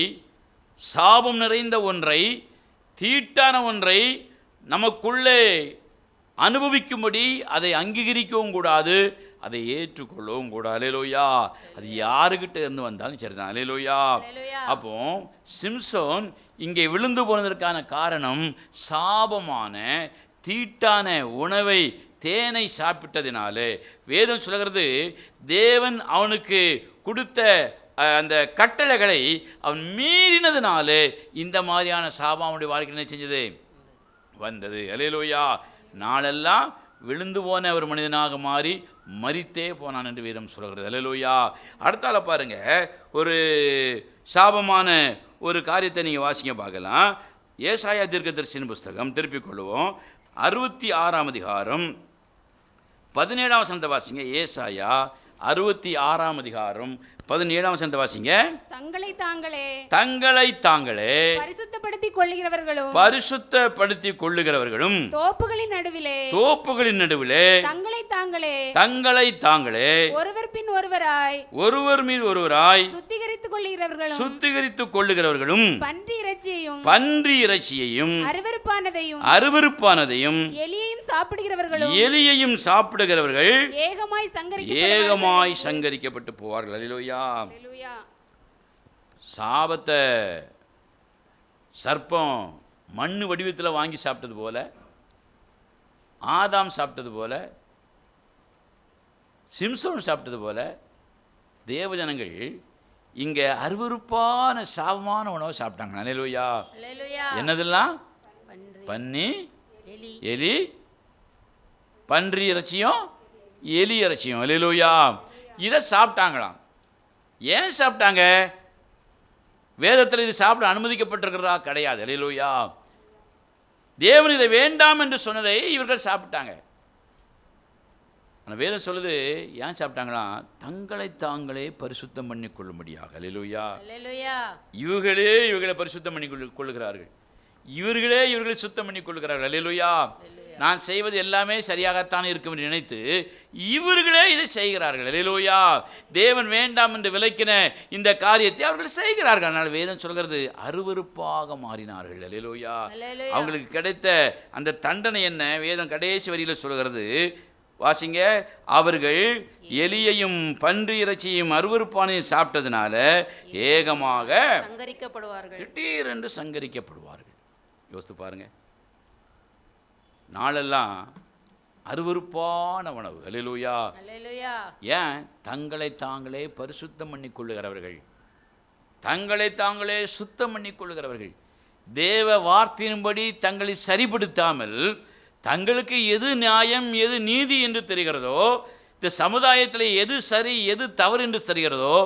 B: சாபம் நிறைந்த ஒன்றை, தீட்டான ஒன்றை நமக்குள்ளே அனுபவிக்கும்படி அதை அங்கீகரிக்கவும் கூடாது, அதை ஏற்றுக்கொள்ளவும் கூடாது. அல்லேலூயா. அது யாருக்கிட்ட இருந்து வந்தாலும் சரிதான். அல்லேலூயா. அப்போ சிம்சோன் இங்கே விழுந்து போனதற்கான காரணம் சாபமான தீட்டான உணவை, தேனை சாப்பிட்டதினாலே. வேதம் சொல்கிறது, தேவன் அவனுக்கு கொடுத்த அந்த கட்டளைகளை அவன் மீறினதுனாலே இந்த மாதிரியான சாபம் அவனுடைய வாழ்க்கையில் என்ன செஞ்சது, வந்தது. அல்லேலூயா. நாளெல்லாம் விழுந்து போன ஒரு மனிதனாக மாறி மரித்தே போனான் என்று வேதம் சொல்கிறது. அல்லேலூயா. அடுத்தால பாருங்க, ஒரு சாபமான ஒரு காரியத்தை நீங்கள் வாசிங்க பார்க்கலாம். ஏசாயா தீர்க்கதரிசியின் புஸ்தகம் திருப்பிக் கொள்வோம், 66ஆம் அதிகாரம் 17ஆம் வசனத்தை வாசிங்க. ஏசாயா 66ஆம் அதிகாரம் 17ஆம் வசனத்தை வாசிங்க.
D: தங்களை தாங்களே
B: தங்களை தாங்களே
D: பரிசுத்தப்படுத்திக் கொள்ளுகிறவர்களும்
B: பரிசுத்தப்படுத்திக் கொள்ளுகிறவர்களும்
D: தோப்புகளின் நடுவிலே
B: தோப்புகளின் நடுவிலே
D: தங்களை தாங்களே
B: தங்களை தாங்களே
D: ஒருவர் பின் ஒருவராய்
B: ஒருவர் மீது ஒருவராய்
D: சுத்திகரித்துக் கொள்ளுகிறவர்களும்
B: சுத்திகரித்துக் கொள்ளுகிறவர்களும்
D: பன்றி இறைச்சியையும்
B: பன்றி இறைச்சியையும்
D: அருவருப்பானதையும் எலியையும் சாப்பிடுகிறவர்களும்
B: எலியையும் சாப்பிடுகிறவர்கள்
D: ஏகமாய்
B: சங்கரிக்கப்பட்டு போவார்கள். அல்லேலூயா.
D: அல்லேலூயா.
B: சாபத்தை சர்ப்பம் மண்ணு வடிவத்தில் வாங்கி சாப்பிட்டது போல, ஆதாம் சாப்பிட்டது போல, சிம்சோன் சாப்பிட்டது போல, தேவஜனங்கள் இங்க அருவருப்பான சாபமான உணவை சாப்பிட்டாங்க. அல்லேலூயா. என்னதெல்லாம்? பன்னி, எலி, பன்றி இறைச்சியும் எலி இறைச்சியும். அல்லேலூயா. இதை சாப்பிட்டாங்களாம். ஏன் சாப்பிட்டாங்க? வேதத்தில் இது சாப்பிட அனுமதிக்கப்பட்டிருக்கிறதா? கிடையாது. அல்லேலூயா. தேவன் இதை வேண்டாம் என்று சொன்னதை இவர்கள் சாப்பிட்டாங்க. ஆனால் வேதம் சொல்லுது ஏன் சாப்பிட்டாங்களாம்? தங்களை தாங்களே பரிசுத்தம் பண்ணி கொள்ளும்படியாக. அல்லேலூயா. இவர்களை பரிசுத்தம் பண்ணி கொள்ளுகிறார்கள். இவர்களை சுத்தம் பண்ணி கொள்ளுகிறார்கள். அல்லேலூயா. நான் செய்வது எல்லாமே சரியாகத்தான் இருக்கும் என்று நினைத்து இவர்களே இதை செய்கிறார்கள். அல்லேலூயா. தேவன் வேண்டாம் என்று விலக்கின இந்த காரியத்தை அவர்கள் செய்கிறார்கள். அதனால் வேதம் சொல்கிறது அருவருப்பாக மாறினார்கள். அல்லேலூயா. அவங்களுக்கு கிடைத்த அந்த தண்டனை என்ன? வேதம் கடைசி வரியில் சொல்கிறது, வாசிங்க. அவர்கள் எலியையும் பன்றி இறைச்சியையும் அருவருப்பானையும் சாப்பிட்டதுனால ஏகமாக திடீரென்று சங்கரிக்கப்படுவார்கள். யோசித்து பாருங்க. நாளெல்லாம் அருவருப்பான உணவு. அல்லேலூயா. ஏன்? தங்களை தாங்களே பரிசுத்தம் பண்ணி கொள்ளுகிறவர்கள், தங்களை தாங்களே சுத்தம் பண்ணி கொள்ளுகிறவர்கள், தேவ வார்த்தையின்படி தங்களை சரிப்படுத்தாமல் தங்களுக்கு எது நியாயம் எது நீதி என்று தெரிகிறதோ, இந்த சமுதாயத்தில் எது சரி எது தவறு என்று தெரிகிறதோ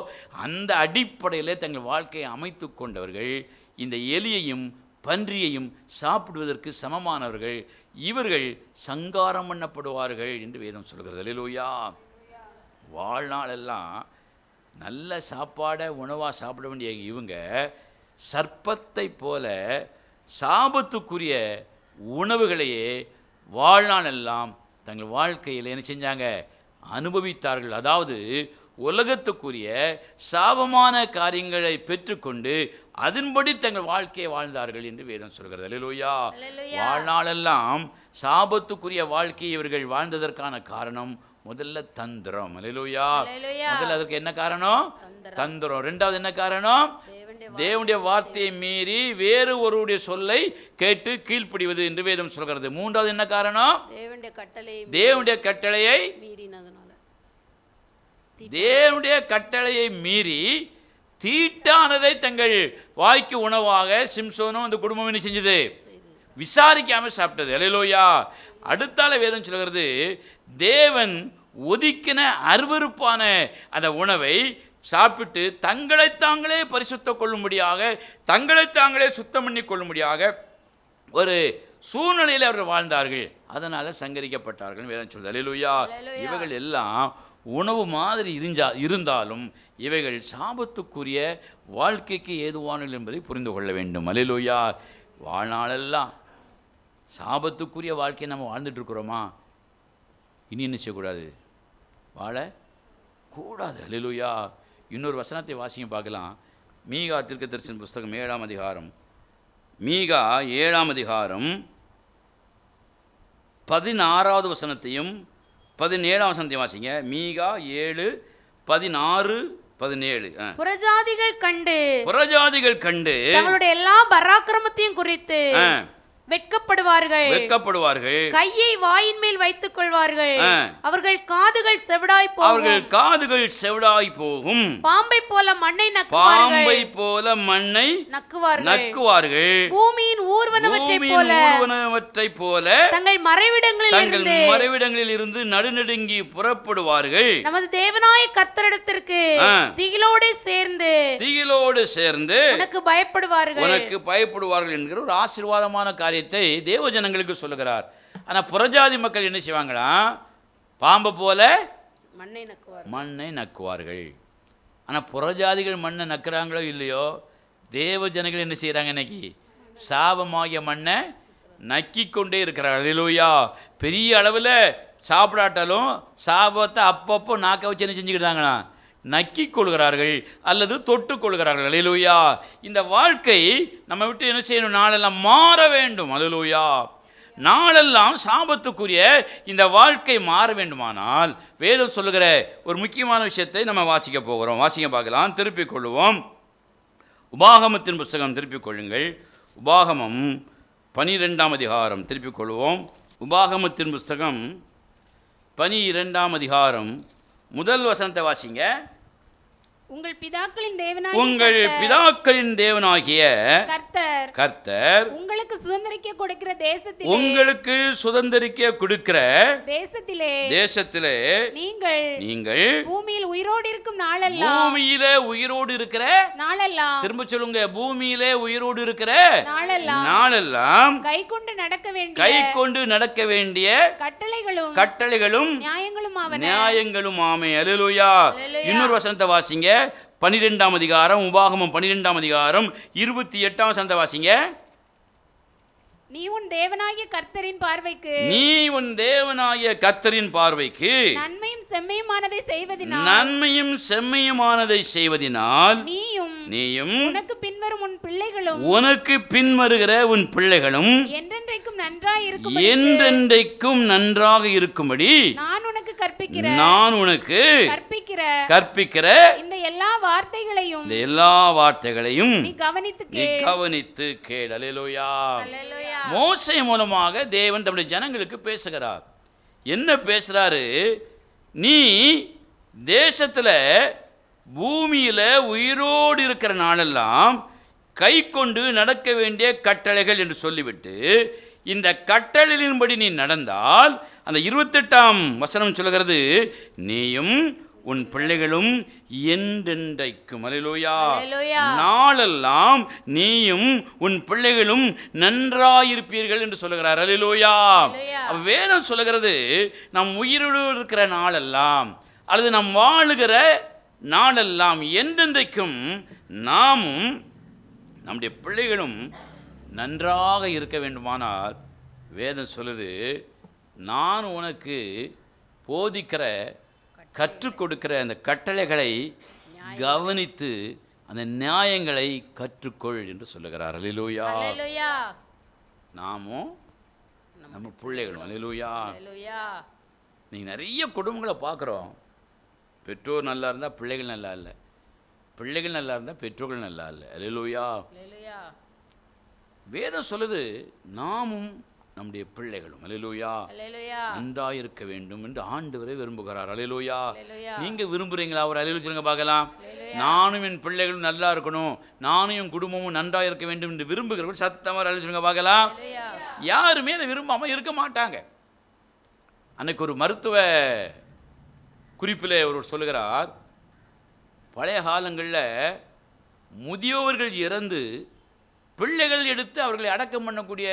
B: அந்த அடிப்படையில் தங்கள் வாழ்க்கையை அமைத்து கொண்டவர்கள் இந்த எலியையும் பன்றியையும் சாப்பிடுவதற்கு சமமானவர்கள். இவர்கள் சங்காரம் பண்ணப்படுவார்கள் என்று வேதம் சொல்கிறது. அல்லேலூயா. வாழ்நாளெல்லாம் நல்ல சாப்பாடை உணவாக சாப்பிட வேண்டிய இவங்க சர்ப்பத்தை போல சாபத்துக்குரிய உணவுகளையே வாழ்நாளெல்லாம் தங்கள் வாழ்க்கையில் என்ன செஞ்சாங்க? அனுபவித்தார்கள். அதாவது உலகத்துக்குரிய சாபமான காரியங்களை பெற்றுக்கொண்டு அதன்படி தங்கள் வாழ்க்கையை வாழ்ந்தார்கள் என்று வேதம் சொல்கிறது. அல்லேலூயா. வாழ்நாளெல்லாம் சாபத்துக்குரிய வாழ்க்கையை இவர்கள் வாழ்ந்ததற்கான காரணம் முதல்ல தந்திரம். அல்லேலூயா. முதல்ல அதற்கு என்ன காரணம்? தந்திரம். இரண்டாவது என்ன காரணம்? தேவனுடைய வார்த்தையை மீறி வேறு ஒருவருடைய சொல்லை கேட்டு கீழ்ப்படிவது என்று வேதம் சொல்கிறது. மூன்றாவது என்ன காரணம்? தேவனுடைய கட்டளையை மீறி தீட்டானதை தங்கள் வாய்க்கு உணவாக சிம்சோனும் அந்த குடும்பம் என்ன செஞ்சது? விசாரிக்காமல் சாப்பிட்டது. அல்லேலூயா. அடுத்தால வேதம் சொல்கிறது, தேவன் ஒதுக்கின அருவருப்பான அந்த உணவை சாப்பிட்டு தங்களை தாங்களே பரிசுத்த கொள்ளும்படியாக, தங்களை தாங்களே சுத்தம் பண்ணி கொள்ளும்படியாக ஒரு சூழ்நிலையில் அவர்கள் வாழ்ந்தார்கள். அதனால் சங்கரிக்கப்பட்டார்கள் வேதம் சொல்லுது. அல்லேலூயா. இவைகள் எல்லாம் உணவு மாதிரி இருந்தாலும் இவைகள் சாபத்துக்குரிய வாழ்க்கைக்கு ஏதுவானது என்பதை புரிந்து கொள்ள வேண்டும். அல்லேலூயா. வாழ்நாளெல்லாம் சாபத்துக்குரிய வாழ்க்கையை நம்ம வாழ்ந்துட்டு இருக்கிறோமா? இனி என்ன செய்யக்கூடாது? வாழக்கூடாது. அல்லேலூயா. இன்னொரு வசனத்தை வாசிங்க பார்க்கலாம். மீகா தீர்க்கதரிசன புஸ்தகம் 7ஆம் அதிகாரம், மீகா 7ஆம் அதிகாரம் 16வது வசனத்தையும் 17ஆம் வசனத்தையும் வாசிங்க. மீகா 7:16-17. புறஜாதிகள் கண்டு
E: தங்களுடைய எல்லா பராக்கிரமத்தையும் குறித்து வெட்கப்படுவார்கள். கையை வாயின் மேல் வைத்துக் கொள்வார்கள். அவர்கள் காதுகள் செவிடாய் போகும். பாம்பை போல மண்ணை நக்குவார்கள். பூமியின் ஊர்வனவற்றைப் போல தங்கள்
B: மறைவிடங்களில் இருந்து நடுநடுங்கி புறப்படுவார்கள்.
E: நமது தேவனாய கர்த்தரிடத்திற்கு திகிலோடு சேர்ந்து உனக்கு
B: பயப்படுவார்கள் என்கிற ஒரு ஆசீர்வாதமான காரியம் தேவஜனங்களுக்கு சொல்லுகிறார். ஆனால் புறஜாதி மக்கள் என்ன செய்வாங்களா? பாம்பை போல
E: மண்ணை நக்குவார்.
B: மண்ணை நக்குவார்கள். ஆனால் புறஜாதிகள் மண்ணை நக்குறாங்களோ இல்லையோ, தேவ ஜனங்கள் என்ன செய்கிறாங்க? இன்னைக்கு சாபமாகிய மண்ணை நக்கி கொண்டே இருக்கிறார்கள். அல்லேலூயா. பெரிய அளவில் சாப்பிடாட்டாலும் சாபத்தை அப்பப்போ நாக்க வச்சு என்ன செஞ்சுக்கிட்டாங்களா? நக்கி கொள்கிறார்கள் அல்லது தொட்டு கொள்கிறார்கள். அல்லேலூயா. இந்த வாழ்க்கை நம்ம விட்டு என்ன செய்யணும்? நாளெல்லாம் மாற வேண்டும். அல்லேலூயா. நாளெல்லாம் சாபத்துக்குரிய இந்த வாழ்க்கை மாற வேண்டுமானால் வேதம் சொல்லுகிற ஒரு முக்கியமான விஷயத்தை நம்ம வாசிக்க போகிறோம். வாசிக்க பார்க்கலாம். திருப்பிக் கொள்ளுவோம். உபாகமத்தின் புஸ்தகம் திருப்பிக் கொள்ளுங்கள். உபாகமம் 12ஆம் அதிகாரம் திருப்பிக் கொள்வோம். உபாகமத்தின் புஸ்தகம் 12ஆம் அதிகாரம் முதல் வசனத்தை வாசிங்க.
D: உங்கள் பிதாக்களின் தேவனாகிய கர்த்தர் உங்களுக்கு சுதந்தரிக்க கொடுக்கிற தேசத்திலே நீங்கள் பூமியில் உயிரோடு இருக்கும் நாளெல்லாம்
B: திரும்ப சொல்லுங்க. பூமியிலே உயிரோடு இருக்கிற நாளெல்லாம் கை கொண்டு நடக்க வேண்டிய கட்டளைகளும் நியாயங்களும் ஆமே. அல்லேலூயா. இன்னொரு வசனத்தை வாசிங்க. 12ஆம் அதிகாரம் உபாகமம் 12ஆம் அதிகாரம் 28ஆம் வசனத்தை வாசிங்க.
D: நீ உன் தேவனாகிய கர்த்தரின் பார்வைக்கு
B: நன்மையும் செம்மையுமானதை செய்வதினால் நீயும்
D: உனக்கு
B: பின்வருகிற உன் பிள்ளைகளும் என்றென்றைக்கும் நன்றாக இருக்கும்படி நான் உனக்கு கற்பிக்கிற இந்த எல்லா வார்த்தைகளையும் நீ கவனித்து கேள். அல்லேலூயா. மோசே மூலமாக தேவன் தம்முடைய ஜனங்களுக்கு பேசுகிறார். என்ன பேசுறாரு? நீ தேசத்துல பூமியில உயிரோடு இருக்கிற நாளெல்லாம் கை கொண்டு நடக்க வேண்டிய கட்டளைகள் என்று சொல்லிவிட்டு, இந்த கட்டளையின்படி நீ நடந்தால், அந்த 28ஆம் வசனம் சொல்லுகிறது, நீயும் உன் பிள்ளைகளும் என்றென்றைக்கும். அல்லேலூயா. நாளெல்லாம் நீயும் உன் பிள்ளைகளும் நன்றாயிருப்பீர்கள் என்று சொல்லுகிறார். அல்லேலூயா. வேதம் சொல்லுகிறது, நம் உயிரோடு இருக்கிற நாளெல்லாம் அல்லது நாம் வாழுகிற நாளெல்லாம் என்றென்றைக்கும் நாமும் நம்முடைய பிள்ளைகளும் நன்றாக இருக்க வேண்டுமானால் வேதம் சொல்லுது, நான் உனக்கு போதிக்கிற கற்றுக் கொடுக்கிற அந்த கட்டளைகளை கவனித்து அந்த நியாயங்களை கற்றுக்கொள் என்று சொல்லுகிறார். அல்லேலூயா. நாமும் நம்ம பிள்ளைகளும். அல்லேலூயா. நீங்கள் நிறைய குடும்பங்களை பார்க்குறோம். பெற்றோர் நல்லா இருந்தால் பிள்ளைகள் நல்லா இல்லை, பிள்ளைகள் நல்லா இருந்தால் பெற்றோர்கள் நல்லா இல்லை. அல்லேலூயா. வேதம் சொல்லுது, நாமும் நம்முடைய பிள்ளைகளும் அல்லேலூயா நன்றாயிருக்க வேண்டும் என்று ஆண்டவரே விரும்புகிறார். அல்லேலூயா. நீங்க விரும்புறீங்களா? ஒரு அல்லேலூயா சொல்லுங்க பார்க்கலாம். நானும் என் பிள்ளைகளும் நல்லா இருக்கணும், நானும் என் குடும்பமும் நன்றாக இருக்க வேண்டும் என்று விரும்புகிறவர் சத்தமா அல்லேலூயா சொல்லுங்க பார்க்கலாம். யாருமே அதை விரும்பாம இருக்க மாட்டாங்க. அன்னைக்கு ஒரு மருத்துவ குறிப்பில் ஒருவர் சொல்லுகிறார், பழைய காலங்களில் முதியோர்கள் இறந்து பிள்ளைகள் எடுத்து அவர்களை அடக்கம் பண்ணக்கூடிய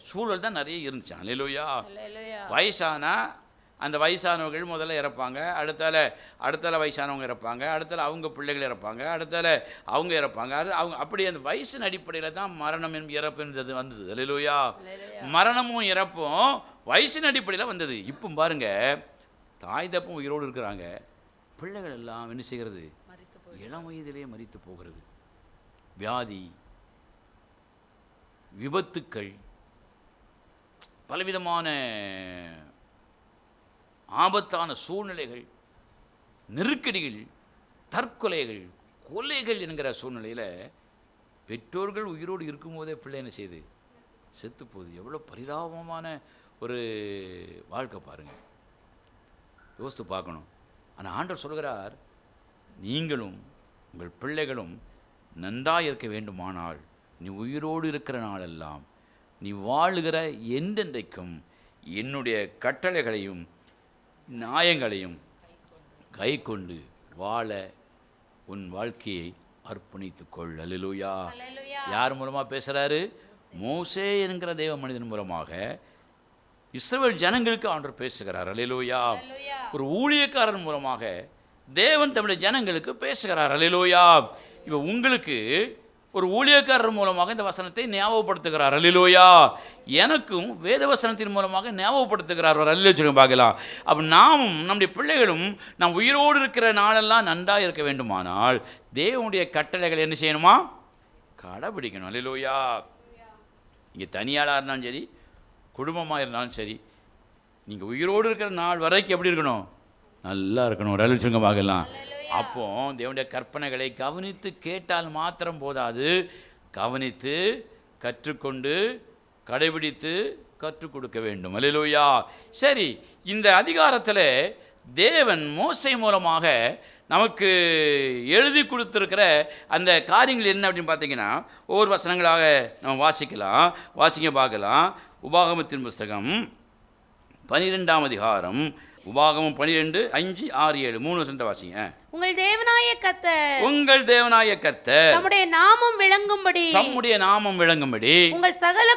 B: சூழல் தான் நிறைய இருந்துச்சு. அல்லேலூயா. வயசானா அந்த வயசானவர்கள் முதல்ல இறப்பாங்க, அடுத்தால வயசானவங்க இறப்பாங்க, அடுத்தால அவங்க பிள்ளைகள் இறப்பாங்க, அடுத்தால அவங்க இறப்பாங்க. அவங்க அப்படி அந்த வயசின் அடிப்படையில் தான் மரணம் இறப்பு என்பது வந்தது. அல்லேலூயா. மரணமும் இறப்பும் வயசின் அடிப்படையில் வந்தது. இப்போ பாருங்க, தாய் தப்பும் உயிரோடு இருக்கிறாங்க, பிள்ளைகள் எல்லாம் என்ன செய்கிறது? இளம் வயதிலே மரித்து போகிறது. வியாதி, விபத்துக்கள், பலவிதமான ஆபத்தான சூழ்நிலைகள், நெருக்கடிகள், தற்கொலைகள், கொலைகள் என்கிற சூழ்நிலையில் பெற்றோர்கள் உயிரோடு இருக்கும்போதே பிள்ளை என்ன செய்யுது? செத்து போகுது. எவ்வளோ பரிதாபமான ஒரு வாழ்க்கை பாருங்கள், யோசித்து பார்க்கணும். ஆனால் ஆண்டவர் சொல்கிறார், நீங்களும் உங்கள் பிள்ளைகளும் நன்றாக இருக்க வேண்டுமானால் நீ உயிரோடு இருக்கிற நாளெல்லாம், நீ வாழுகிற என்றென்றைக்கும் என்னுடைய கட்டளைகளையும் நியாயங்களையும் கை கொண்டு வாழ உன் வாழ்க்கையை அர்ப்பணித்துக்கொள். அல்லேலூயா. யார் மூலமாக பேசுகிறாரு? மோசே என்கிற தேவ மனிதன் மூலமாக இஸ்ரவேல் ஜனங்களுக்கு ஆண்டவர் பேசுகிறார். அல்லேலூயா. ஒரு ஊழியக்காரன் மூலமாக தேவன் தம்முடைய ஜனங்களுக்கு பேசுகிறார். அல்லேலூயா. இப்போ உங்களுக்கு ஒரு ஊழியக்காரர் மூலமாக இந்த வசனத்தை ஞாபகப்படுத்துகிறார். அல்லேலூயா. எனக்கும் வேத வசனத்தின் மூலமாக ஞாபகப்படுத்துகிறார். ஒரு அல்லேலூயா பார்க்கலாம். அப்போ நாமும் நம்முடைய பிள்ளைகளும் நாம் உயிரோடு இருக்கிற நாளெல்லாம் நன்றாக இருக்க வேண்டுமானால் தேவனுடைய கட்டளைகள் என்ன செய்யணுமா? கடைபிடிக்கணும். அல்லேலூயா. இங்கே தனியாளாக இருந்தாலும் சரி, குடும்பமாக இருந்தாலும் சரி, நீங்கள் உயிரோடு இருக்கிற நாள் வரைக்கும் எப்படி இருக்கணும்? நல்லா இருக்கணும். ஒரு அல்லேலூயா பார்க்கலாம். அப்போ தேவனுடைய கற்பனைகளை கவனித்து கேட்டால் மாத்திரம் போதாது, கவனித்து கற்றுக்கொண்டு கடைபிடித்து கற்றுக் கொடுக்க வேண்டும். அல்லேலூயா. சரி, இந்த அதிகாரத்தில் தேவன் மோசே மூலமாக நமக்கு எழுதி கொடுத்துருக்கிற அந்த காரியங்கள் என்ன அப்படின்னு பார்த்தீங்கன்னா, ஒவ்வொரு வசனங்களாக நம்ம வாசிக்க பார்க்கலாம். உபாகமத்தின் புஸ்தகம் 12ஆம் அதிகாரம், உபாகமம் 12, 5, 6, 7 3 வசனத்தை வாசிங்க.
E: உங்கள் தேவனாய கர்த்தர்
B: தம்முடைய நாமம் விளங்கும்படி
E: உங்கள் சகல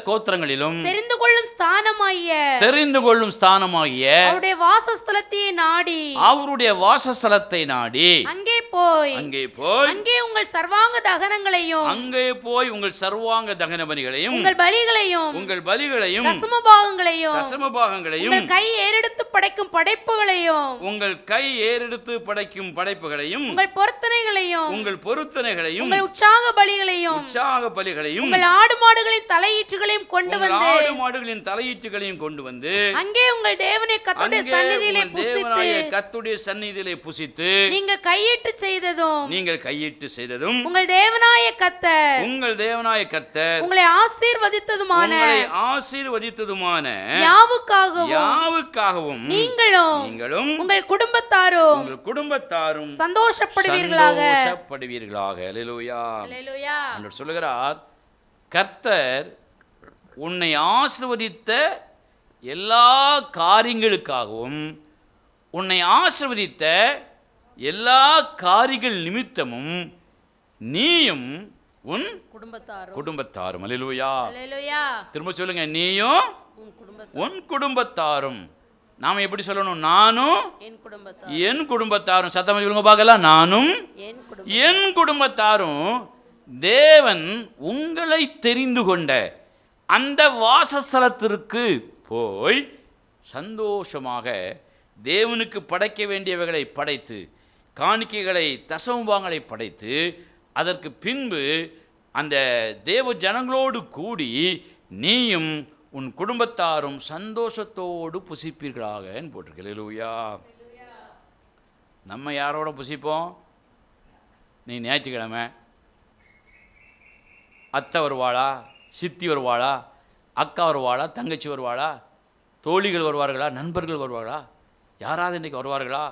E: கோத்திரங்களிலும்
B: தெரிந்து கொள்ளும் ஸ்தானமாகிய அவருடைய வாசஸ்தலத்தை நாடி அங்கே போய்
E: அங்கே உங்கள் சர்வாங்க
B: தகன பலிகளையும்
E: உங்கள் பலிகளையும்
B: தசமபாகங்களையும்
E: உங்கள் கை ஏறெடுத்து படைக்கும் படைப்புகளையும் உங்கள் பொருத்தனைகளையும் உங்கள் உற்சாக பலிகளையும் உங்கள் ஆடு மாடுகளின் தலையீற்றுகளையும் கொண்டு வந்து அங்கே உங்கள் தேவனை கர்த்தருடைய சந்நிதியிலே புசித்து நீங்கள் கையிட்டு செய்ததும் உங்கள் தேவனாய கர்த்தர் உங்களை ஆசீர்வதித்ததுமான யாவுக்காகவும் நீங்களும் உங்கள் குடும்பத்தாரும் சந்தோஷப்படுவீர்களாக.
B: அல்லேலூயா. ஆண்டவர் சொல்லுகிறார், கர்த்தர் உன்னை ஆசீர்வதித்த எல்லா காரியங்களுக்காகவும், உன்னை ஆசீர்வதித்த எல்லா காரியங்கள் நிமித்தமும் நீயும் உன் குடும்பத்தாரும். அல்லேலூயா. திரும்ப சொல்லுங்க, நீயும் உன் குடும்பத்தாரும். நாம எப்படி சொல்லணும்? நானும் என் குடும்பத்தாரும். சத்தமா சொல்லுங்க பார்க்கலாம். நானும் என் குடும்பத்தாரும் தேவன் உங்களை தெரிந்து கொண்ட அந்த வாசஸ்தலத்திற்கு போய் சந்தோஷமாக தேவனுக்கு படைக்க வேண்டியவைகளை படைத்து, காணிக்கைகளை தசமபாகங்களை படைத்து, அதற்கு பின்பு அந்த தேவ ஜனங்களோடு கூடி நீயும் உன் குடும்பத்தாரும் சந்தோஷத்தோடு புசிப்பீர்களாகன்னு போட்டிருக்கு. அல்லேலூயா. நம்ம யாரோட புசிப்போம்? நீ ஞாயிற்றுக்கிழமை அத்தை வருவாளா, சித்தி வருவாளா, அக்கா வருவாளா, தங்கச்சி வருவாளா, தோழிகள் வருவார்களா, நண்பர்கள் வருவார்களா, யாராவது இன்றைக்கி வருவார்களா,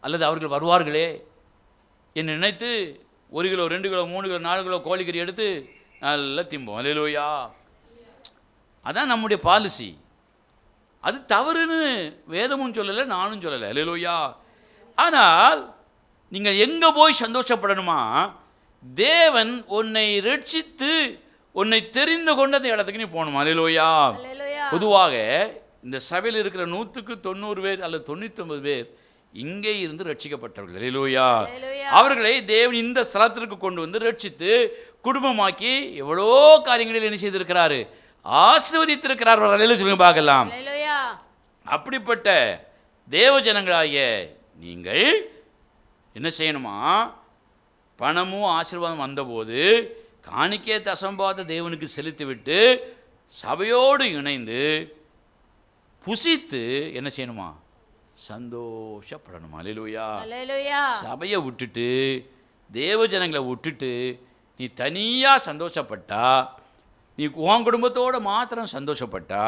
B: அல்லது அவர்கள் வருவார்களே என்று நினைத்து 1 கிலோ 2 கிலோ 3 கிலோ 4 கிலோ கோழிக்கறி எடுத்து நல்லா திம்போம். அல்லேலூயா. அதான் நம்முடைய பாலிசி. அது தவறுன்னு வேதமும் சொல்லலை, நானும் சொல்லலை. அல்லேலூயா. ஆனால் நீங்கள் எங்கே போய் சந்தோஷப்படணுமா? தேவன் உன்னை ரட்சித்து உன்னை தெரிந்து கொண்ட அந்த இடத்துக்கு நீ போகணுமா? அல்லேலூயா. பொதுவாக இந்த சபையில் இருக்கிற 100க்கு 90 பேர் அல்லது 99 பேர் இங்கே இருந்து ரட்சிக்கப்பட்டவர்கள். அல்லேலூயா. அவர்களை தேவன் இந்த ஸ்தலத்திற்கு கொண்டு வந்து ரட்சித்து குடும்பமாக்கி எவ்வளோ காரியங்களில் என்ன செய்திருக்கிறாரு? ஆசீர்வதித்திருக்கிறார். சொல்லுங்க பார்க்கலாம். அப்படிப்பட்ட தேவ ஜனங்களாகிய நீங்கள் என்ன செய்யணுமா? பணமும் ஆசீர்வாதம் வந்தபோது காணிக்கை தசம்பாத தேவனுக்கு செலுத்திவிட்டு சபையோடு இணைந்து புசித்து என்ன செய்யணுமா? சந்தோஷப்படணுமா? அல்லேலூயா. சபையை விட்டுட்டு தேவ ஜனங்களை விட்டுட்டு நீ தனியாக சந்தோஷப்பட்டா, நீ உன் குடும்பத்தோடு மாத்திரம் சந்தோஷப்பட்டா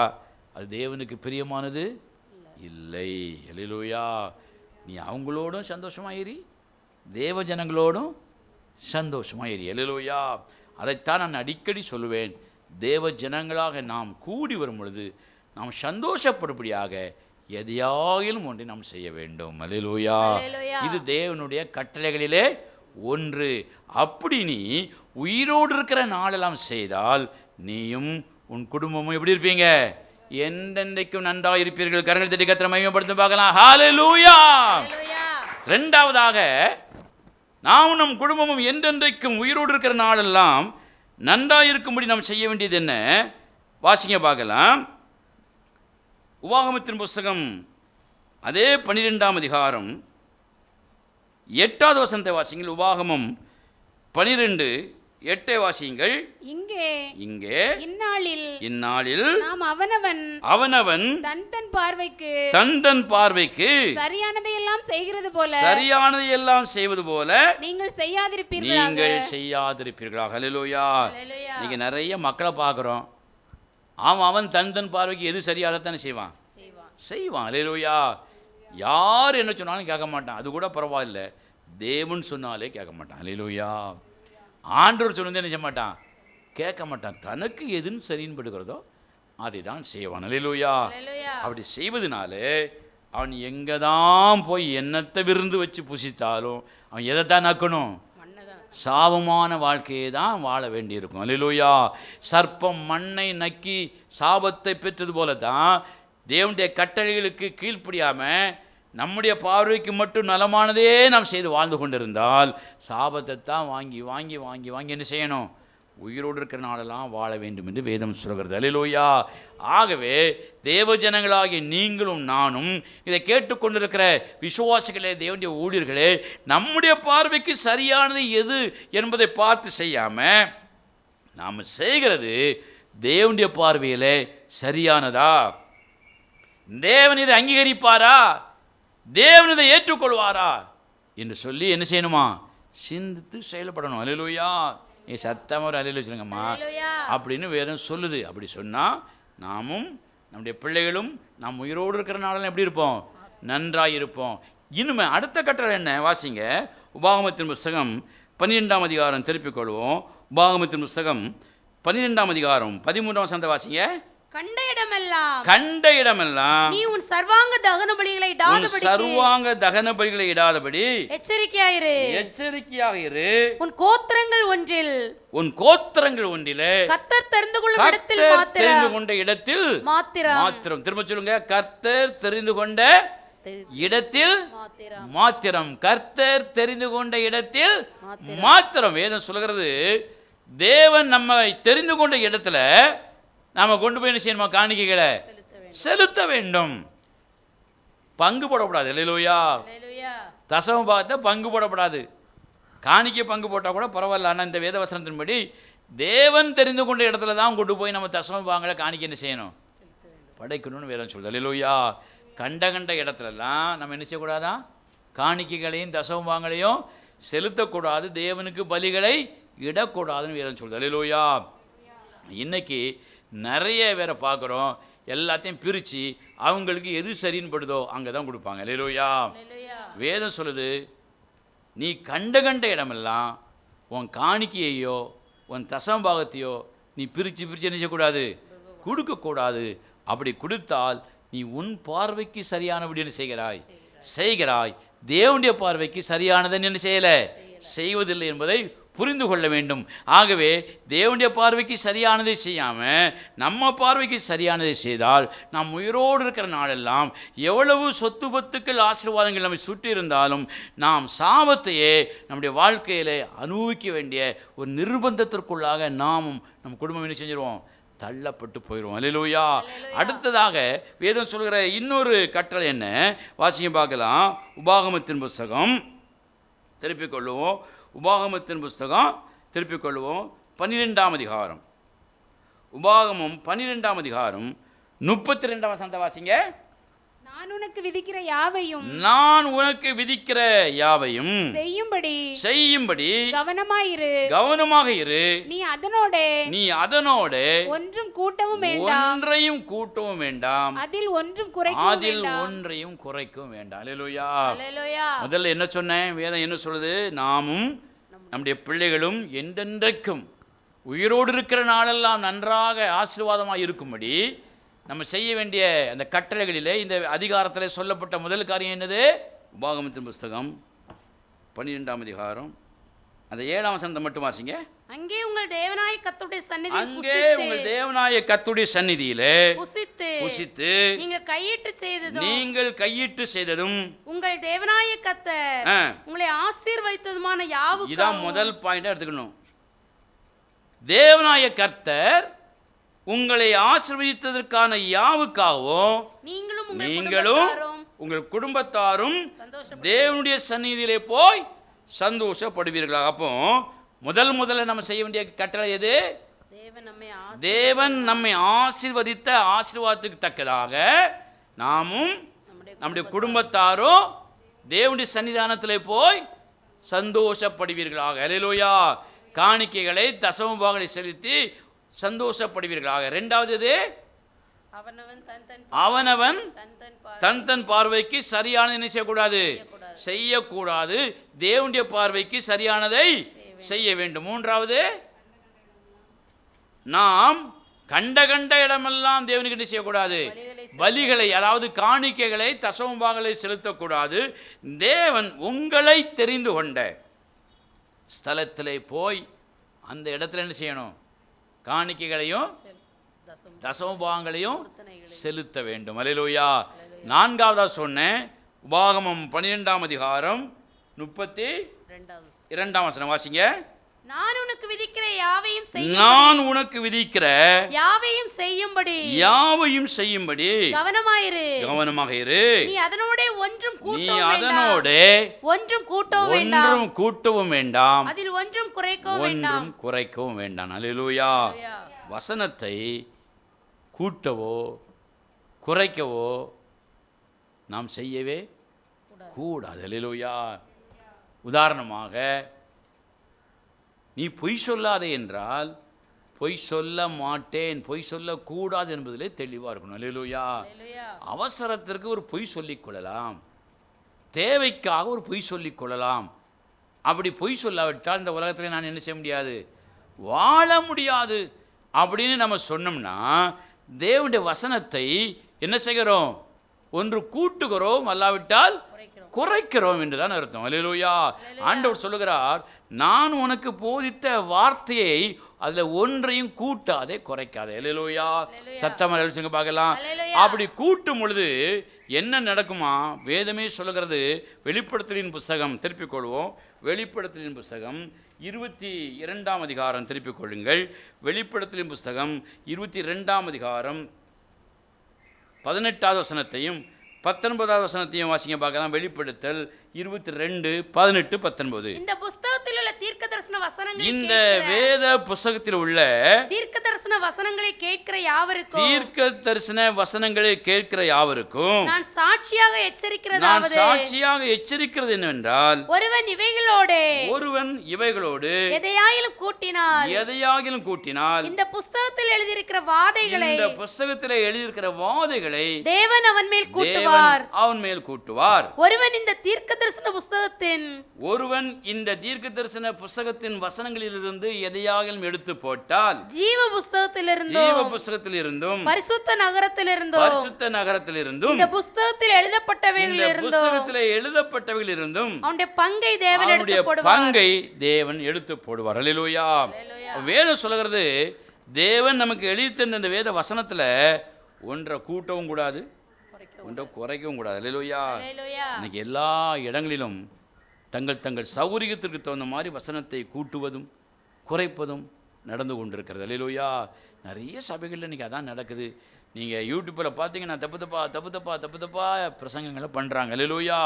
B: அது தேவனுக்கு பிரியமானது இல்லை. அல்லேலூயா. நீ அவங்களோடும் சந்தோஷமாயிரி, தேவ ஜனங்களோடும் சந்தோஷமாயிரி. அல்லேலூயா. அதைத்தான் நான் அடிக்கடி சொல்லுவேன். தேவ ஜனங்களாக நாம் கூடி வரும் பொழுது நாம் சந்தோஷப்படும்படியாக எதையாயிலும் ஒன்றை நாம் செய்ய வேண்டும். அல்லேலூயா. இது தேவனுடைய கட்டளைகளிலே ஒன்று. அப்படி நீ உயிரோடு இருக்கிற நாளெல்லாம் செய்தால் நீயும் உன் குடும்பமும் எப்படி இருப்பீங்க? என்றென்றைக்கும் நன்றாக இருப்பீர்கள். கரங்கள் தட்டி கர்த்தரை மகிமைப்படுத்தி பார்க்கலாம். ஹalleluya. இரண்டாவதாக, நாம் நம் குடும்பமும் என்றென்றைக்கும் உயிரோடு இருக்கிற நாளெல்லாம் நன்றாக இருக்கும்படி நாம் செய்ய வேண்டியது என்ன? வாசிங்க பார்க்கலாம். உபாகமத்தின் புஸ்தகம் அதே 12ஆம் அதிகாரம் 8வது வசனத்தை வாசிங்கள். உபாகமம் 12:8 வாசியுங்கள். இங்கே இந்நாளில்
D: நாம் அவனவன் தன் பார்வைக்கு சரியானதையெல்லாம் செய்வது போல நீங்கள் செய்யாதிருப்பீர்களாக. ஹல்லேலூயா. நீங்க நிறைய மக்களை பார்க்குறோம். அவன் தன் பார்வைக்கு எது சரியாகத்தானே செய்வான். ஹல்லேலூயா. யார் என்ன சொன்னாலும் கேட்க மாட்டான். அது கூட பரவாயில்ல, தேவன் சொன்னாலே கேட்க மாட்டான். ஹல்லேலூயா. ஆண்டவர் சொன்னதே என்ன செய்ய மாட்டான், கேட்க மாட்டான். தனக்கு எதுன்னு சரின்னு படுகிறதோ அதை தான் செய்வான். ஹல்லேலூயா. அப்படி செய்வதனாலே அவன் எங்கே தான் போய் என்னத்தை விருந்து வச்சு புசித்தாலும் அவன் எதை தான் நக்கணும், சாபமான வாழ்க்கையை தான் வாழ வேண்டியிருக்கும். ஹல்லேலூயா. சர்ப்பம் மண்ணை நக்கி சாபத்தை பெற்றது போல தான் தேவனுடைய கட்டளைகளுக்கு கீழ்ப்படியாமல் நம்முடைய பார்வைக்கு மட்டும் நலமானதே நாம் செய்து வாழ்ந்து கொண்டிருந்தால் சாபத்தை தான் வாங்கி வாங்கி வாங்கி வாங்கி என்ன செய்யணும், உயிரோடு இருக்கிற நாளெல்லாம் வாழ வேண்டும் என்று வேதம் சொல்கிறது. ஹல்லேலூயா. ஆகவே தேவ ஜனங்களாகிய நீங்களும் நானும் இதை கேட்டுக்கொண்டிருக்கிற விசுவாசிகளே, தேவனுடைய ஊழியர்களே, நம்முடைய பார்வைக்கு சரியானது எது என்பதை பார்த்து செய்யாமல் நாம் செய்கிறது தேவனுடைய பார்வையிலே சரியானதா, தேவன் இதை அங்கீகரிப்பாரா, தேவன் இதை ஏற்றுக்கொள்வாரா என்று சொல்லி என்ன செய்யணுமா, சிந்தித்து செயல்படணும். ஹல்லேலூயா. நீ சத்தமாக ஒரு ஹல்லேலூயா சொல்லுங்கம்மா அப்படின்னு வேதம் சொல்லுது. அப்படி சொன்னால் நாமும் நம்முடைய பிள்ளைகளும் நாம் உயிரோடு இருக்கிற நாளெல்லாம் எப்படி இருப்போம், நன்றாக இருப்போம். இனிமே அடுத்த கட்டளை என்ன வாசிங்க. உபாகமத்தின் புஸ்தகம் 12ஆம் அதிகாரம் திருப்பிக் கொள்வோம். உபாகமத்தின் புஸ்தகம் 12ஆம் அதிகாரம் 13ஆம் வசனத்தை வாசிங்க.
E: கண்ட இடமெல்லாம்
B: நீ உன் சர்வாங்க தகன பலிகளை இடாதபடி எச்சரிக்கையாக இரு. உன் கோத்திரங்கள் ஒன்றிலே கர்த்தர் தெரிந்து கொண்ட இடத்தில் மாத்திரம். திரும்ப சொல்லுங்க. கர்த்தர் தெரிந்து கொண்ட இடத்தில் மாத்திரம். கர்த்தர் தெரிந்து கொண்ட இடத்தில் மாத்திரம். வேதம் சொல்கிறது, தேவன் நம்மை தெரிந்து கொண்ட இடத்துல நாம கொண்டு போய் என்ன செய்யணுமா, காணிக்கைகளை செலுத்த வேண்டும். பங்கு போடக்கூடாது. ஹல்லேலூயா. தசம பாகத்தை பங்கு போடக்கூடாது. காணிக்கை பங்கு போட்டால் கூட பரவாயில்ல. ஆனால் இந்த வேத வசனத்தின்படி தேவன் தெரிந்து கொண்ட இடத்துல தான் கொண்டு போய் நம்ம தசம பாகங்களை காணிக்கை என்ன செய்யணும், படைக்கணும்னு வேதம் சொல்லுது. ஹல்லேலூயா. கண்ட இடத்துலலாம் நம்ம என்ன செய்யக்கூடாதா, காணிக்கைகளையும் தசம பாகங்களையும் செலுத்தக்கூடாது, தேவனுக்கு பலிகளை இடக்கூடாதுன்னு வேதம் சொல்லுது. ஹல்லேலூயா. இன்னைக்கு நிறைய பேரை பார்க்குறோம், எல்லாத்தையும் பிரித்து அவங்களுக்கு எது சரின்னு படுதோ அங்கே தான் கொடுப்பாங்க. ஹல்லேலூயா. வேதம் சொல்லுது, நீ கண்ட இடமெல்லாம் உன் காணிக்கையையோ உன் தசமபாகத்தையோ நீ பிரித்து என்ன செய்யக்கூடாது, கொடுக்கக்கூடாது. அப்படி கொடுத்தால் நீ உன் பார்வைக்கு சரியானபடின்னு செய்கிறாய், தேவனுடைய பார்வைக்கு சரியானதுன்னு என்ன செய்யலை, செய்வதில்லை என்பதை புரிந்து கொள்ள வேண்டும். ஆகவே தேவனுடைய பார்வைக்கு சரியானதை செய்யாமல் நம்ம பார்வைக்கு சரியானதை செய்தால் நாம் உயிரோடு இருக்கிற நாளெல்லாம் எவ்வளவு சொத்து பத்துக்கள் ஆசீர்வாதங்கள் நம்மை சுற்றி இருந்தாலும் நாம் சாபத்தையே நம்முடைய வாழ்க்கையில் அனுபவிக்க வேண்டிய ஒரு நிர்பந்தத்திற்குள்ளாக நாமும் நம் குடும்பம் என்ன செஞ்சிருவோம், தள்ளப்பட்டு போயிடுவோம். ஹல்லேலூயா. அடுத்ததாக வேதம் சொல்கிற இன்னொரு கட்டளை என்ன வாசிங்க பார்க்கலாம். உபாகமத்தின் புஸ்தகம் திருப்பிக் கொள்ளுவோம். உபாகமத்தின் புஸ்தகம் திருப்பிக் கொள்வோம். 12ஆம் அதிகாரம். உபாகமம் 12ஆம் அதிகாரம் 32ஆம் வசனத்தை வாசிங்க.
D: நான் உனக்கு விதிக்கிற யாவையும்
B: செய்யும்படி கவனமாக இரு. நீ அதனோட ஒன்றையும் கூட்டவும் வேண்டாம், அதில் ஒன்றையும் குறைக்கவும் வேண்டாம். ஹல்லேலூயா. முதல்ல என்ன சொன்னேன், வேதம் என்ன சொல்லுது, நாமும் நம்முடைய பிள்ளைகளும் என்றென்றைக்கும் உயிரோடு இருக்கிற நாளெல்லாம் நன்றாக ஆசீர்வாதமாக இருக்கும்படி நம்ம செய்ய வேண்டிய அந்த கட்டளைகளிலே இந்த அதிகாரத்தில் சொல்லப்பட்ட முதல் காரியம் என்னது, உபாகமத்தின் புஸ்தகம் 12ஆம் அதிகாரம் அந்த 7ஆம் வசனத்தை மட்டும் வாசிங்க.
E: அங்கே உங்கள் தேவனாய கர்த்தருடைய சந்நிதியில்
B: அங்கே உங்கள் தேவனாய கர்த்தருடைய சந்நிதியிலே புசித்து நீங்கள் கையிட்டு செய்ததும்
E: உங்கள் தேவனாய கர்த்தர் உங்களை ஆசீர்வதித்ததுமான யாவுக்கு.
B: இதான் முதல் பாயிண்டா எடுத்துக்கணும். தேவனாய கர்த்தர் உங்களை ஆசீர்வதித்ததற்கான யாவுக்காகவும் நீங்களும் உங்கள் குடும்பத்தாரும் தேவனுடைய சந்நிதியிலே போய் சந்தோஷப்படுவீர்களாக. அப்போ முதல்ல நம்ம செய்ய வேண்டிய கட்டளை எது? தேவன் நம்மை ஆசீர்வதித்த ஆசீர்வாதத்துக்கு தக்கதாக நாமும் நம்முடைய குடும்பத்தாரும் தேவனுடைய சன்னிதானத்திலே போய் சந்தோஷப்படுவீர்களாக. அல்லேலூயா. காணிக்கைகளை தசமபாகங்களை செலுத்தி சந்தோஷப்படுவீர்களாக. இரண்டாவது எது? அவனவன் தன் பார்வைக்கு சரியானதை என்ன செய்யக்கூடாது, தேவனுடைய பார்வைக்கு சரியானதை செய்ய வேண்டும். மூன்றாவது, நாம் கண்ட இடமெல்லாம் தேவனுக்கு என்ன செய்யக்கூடாது, பலிகளை அதாவது காணிக்கைகளை தசமபாகங்களை செலுத்தக்கூடாது. தேவன் உங்களை தெரிந்து கொண்ட ஸ்தலத்திலே போய் அந்த இடத்துல என்ன செய்யணும், காணிக்கைகளையும் தசமபாகங்களையும் செலுத்த வேண்டும். அல்லேலூயா. நான்காவதா சொன்னேன், உபாகமம் 12ஆம் அதிகாரம் 32ஆம் வசனம் வாசிங்க.
E: நான் உனக்கு விதிக்கிற யாவையும் செய்யும்படி
B: கவனமாக இரு.
E: நீ அதனோடே ஒன்றும்
B: கூட்டவும் வேண்டாம்,
E: அதில் ஒன்றும்
B: குறைக்கவும் வேண்டாம். அல்லேலூயா. வசனத்தை கூட்டவோ குறைக்கவோ நாம் செய்யவே கூடாது. அல்லேலூயா. உதாரணமாக, நீ பொய் சொல்லாதே என்றால் பொய் சொல்ல மாட்டேன், பொய் சொல்லக்கூடாது என்பதிலே தெளிவாக இருக்கணும். அல்லேலூயா. அவசரத்திற்கு ஒரு பொய் சொல்லிக் கொள்ளலாம், தேவைக்காக ஒரு பொய் சொல்லிக் கொள்ளலாம். அப்படி பொய் சொல்லாவிட்டால் இந்த உலகத்தில் நான் என்ன செய்ய முடியாது, வாழ முடியாது அப்படின்னு நம்ம சொன்னோம்னா தேவனுடைய வசனத்தை என்ன செய்கிறோம், ஒன்று கூட்டுகிறோம், அல்லாவிட்டால் குறைக்கிறோம் என்றுதான் அர்த்தம். அல்லேலூயா. ஆண்டவர் சொல்லுகிறார், நான் உனக்கு போதித்த வார்த்தையை அதில் ஒன்றையும் கூட்டாதே, குறைக்காதே. அல்லேலூயா. சத்தமாக எழுச்சுங்க பார்க்கலாம். அப்படி கூட்டும் பொழுது என்ன நடக்குமா, வேதமே சொல்லுகிறது. வெளிப்படுத்தலின் புஸ்தகம் திருப்பிக் கொள்வோம். வெளிப்படுத்தலின் புஸ்தகம் 22ஆம் அதிகாரம் திருப்பிக் கொள்ளுங்கள். வெளிப்படுத்தலின் புஸ்தகம் 22ஆம் அதிகாரம் 18வது வசனத்தையும் 19வது வசனத்தையும் வாசிங்க பார்க்கலாம். வெளிப்படுத்தல் 22, 18, 19.
E: இந்த புத்தகத்தில் உள்ள தீர்க்கதரிசன வசனங்களை,
B: இந்த வேத புத்தகத்தில் உள்ள
E: தீர்க்கதரிசன வசனங்களை கேட்கிற யாவருக்கும்
B: நான் சாட்சியாக எச்சரிக்கிறது என்னவென்றால், ஒருவன் இவைகளோடு எதையாயிலும் கூட்டினால்
E: இந்த புத்தகத்தில் எழுதியிருக்கிற வாதைகளை
B: தேவன் அவன் மேல் கூட்டுவார். ஒருவன் இந்த தீர்க்க தரிசன புஸ்தகத்தின் வசனங்களிலிருந்து எதையாகிலும் எடுத்து போட்டால் ஜீவ புஸ்தகத்திலிருந்தும் பரிசுத்த நகரத்திலிருந்தும் இந்த புஸ்தகத்தில் எழுதப்பட்டவைகளிலிருந்தும் அவனுடைய பங்கை தேவன் எடுத்து போடுவார். அல்லேலூயா. வேதம் சொல்லுகிறது, தேவன் நமக்கு எழுதி தந்த இந்த வேத வசனத்துல ஒன்றை கூட்டவும் கூடாது, ஒன்றை குறைக்கவும் கூடாது. அல்லேலூயா. இன்னைக்கு எல்லா இடங்களிலும் தங்கள் சௌகரியத்திற்கு தகுந்த மாதிரி வசனத்தை கூட்டுவதும் குறைப்பதும் நடந்து கொண்டிருக்கிறது. அல்லேலூயா. நிறைய சபைகளில் இன்றைக்கி அதான் நடக்குது. நீங்கள் யூடியூப்பில் பார்த்தீங்கன்னா தப்பு தப்பா பிரசங்கங்களை பண்ணுறாங்க. அல்லேலூயா.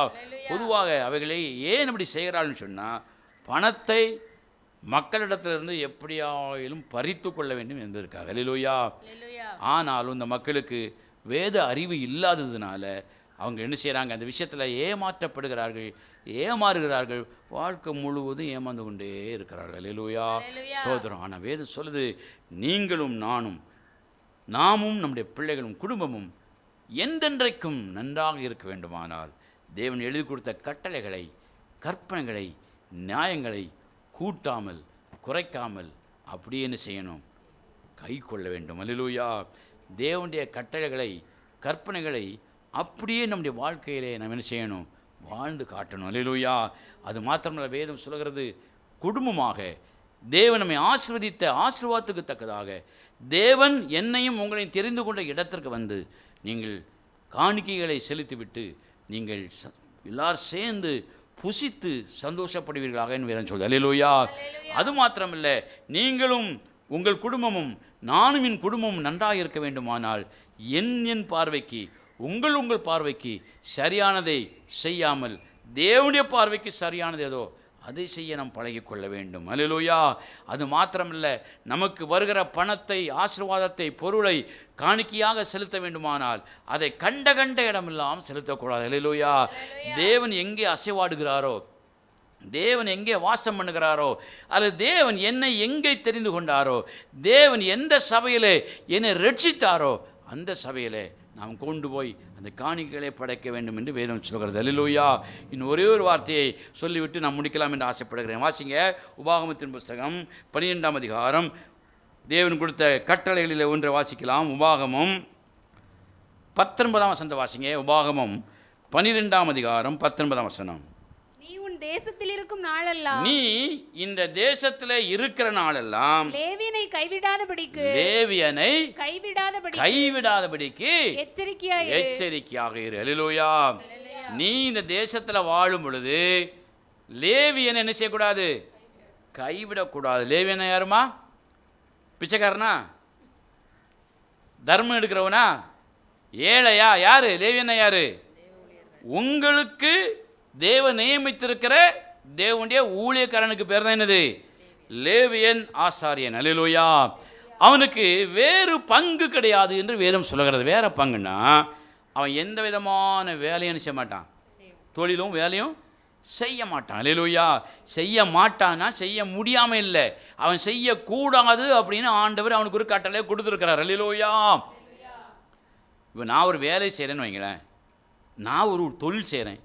B: பொதுவாக அவைகளை ஏன் அப்படி செய்கிறாள்னு சொன்னால், பணத்தை மக்களிடத்திலிருந்து எப்படியாயிலும் பறித்து கொள்ள வேண்டும் என்பதற்காக. அல்லேலூயா. ஆனாலும் இந்த மக்களுக்கு வேத அறிவு இல்லாததுனால அவங்க என்ன செய்கிறாங்க, அந்த விஷயத்தில் ஏமாறுகிறார்கள், வாழ்க்கை முழுவதும் ஏமாந்து கொண்டே இருக்கிறார்கள். அல்லேலூயா. சோதரம். ஆனால் வேதம் சொல்லுது, நீங்களும் நாமும் நம்முடைய பிள்ளைகளும் குடும்பமும் என்றென்றைக்கும் நன்றாக இருக்க வேண்டுமானால் தேவன் எழுதி கொடுத்த கட்டளைகளை, கற்பனைகளை, நியாயங்களை கூட்டாமல் குறைக்காமல் அப்படியே என்ன செய்யணும், கை கொள்ள வேண்டும். அல்லேலூயா. தேவனுடைய கட்டளைகளை, கற்பனைகளை அப்படியே நம்முடைய வாழ்க்கையிலே நாம் என்ன செய்யணும், வாழ்ந்து காட்டணும். அல்லேலூயா. அது மாத்திரமல்ல, வேதம் சொல்கிறது, குடும்பமாக தேவன் நம்மை ஆசீர்வதித்த ஆசீர்வாதத்துக்கு தக்கதாக தேவன் என்னையும் உங்களையும் தெரிந்து கொண்ட இடத்திற்கு வந்து நீங்கள் காணிக்கைகளை செலுத்திவிட்டு நீங்கள் எல்லாரும் சேர்ந்து புசித்து சந்தோஷப்படுவீர்களாக என்று வேதம் சொல்லுது. அல்லேலூயா. அது மாத்திரமல்ல, நீங்களும் உங்கள் குடும்பமும் நானும் என் குடும்பமும் நன்றாக இருக்க வேண்டுமானால் என் பார்வைக்கு உங்கள் பார்வைக்கு சரியானதை செய்யாமல் தேவனுடைய பார்வைக்கு சரியானது ஏதோ அதை செய்ய நாம் பழகிக்கொள்ள வேண்டும். அல்லேலூயா. அது மாத்திரமல்ல, நமக்கு வருகிற பணத்தை, ஆசீர்வாதத்தை, பொருளை காணிக்கையாக செலுத்த வேண்டுமானால் அதை கண்ட இடமெல்லாம் செலுத்தக்கூடாது. அல்லேலூயா. தேவன் எங்கே அசைவாடுகிறாரோ, தேவன் எங்கே வாசம் பண்ணுகிறாரோ, அல்லது தேவன் என்னை எங்கே தெரிந்து கொண்டாரோ, தேவன் எந்த சபையிலே என்னை ரட்சித்தாரோ அந்த சபையிலே நாம் கொண்டு போய் அந்த காணிக்கைகளை படைக்க வேண்டும் என்று வேதம் சொல்கிறது. அல்லேலூயா. இன்னும் ஒரே ஒரு வார்த்தையை சொல்லிவிட்டு நான் முடிக்கலாம் என்று ஆசைப்படுகிறேன். வாசிங்க, உபாகமத்தின் புஸ்தகம் 12ஆம் அதிகாரம். தேவன் கொடுத்த கட்டளைகளில் ஒன்றை வாசிக்கலாம். உபாகமம் 19ஆம் வசனத்தை வாசிங்க. உபாகமம் 12ஆம் அதிகாரம் 19ஆம் வசனம்.
E: தேசத்தில் இருக்கும் நாளெல்லாம்,
B: நீ இந்த தேசத்தில் இருக்கிற நாளெல்லாம்
E: லேவியனை கைவிடாதபடிக்கு
B: எச்சரிக்கையாக இரு. அல்லேலூயா. நீ இந்த தேசத்தில் வாழும் பொழுது லேவியனை என்ன செய்யக்கூடாது? கைவிடக்கூடாது. லேவியனை யாருமா? பிச்சைக்காரனா? தர்மம் எடுக்கிறவனா? ஏழையா? யாரு லேவியனை? யாரு? உங்களுக்கு தேவன் நியமித்திருக்கிற தேவனுடைய ஊழியக்காரனுக்கு பேர் தான் என்னது? லேவியன், ஆசாரியன். அல்லேலூயா. அவனுக்கு வேறு பங்கு கிடையாது என்று வேதம் சொல்லுகிறது. வேற பங்குன்னா அவன் எந்த விதமான வேலையும் செய்ய மாட்டான், தொழிலும் வேலையும் செய்ய மாட்டான். அல்லேலூயா. செய்ய மாட்டான்னா செய்ய முடியாமல் இல்லை, அவன் செய்யக்கூடாது அப்படின்னு ஆண்டவர் அவனுக்கு ஒரு கட்டளை கொடுத்துருக்கிறார். அல்லேலூயா. இப்போ நான் ஒரு வேலை செய்கிறேன்னு வைங்களேன், நான் ஒரு தொழில் செய்கிறேன்,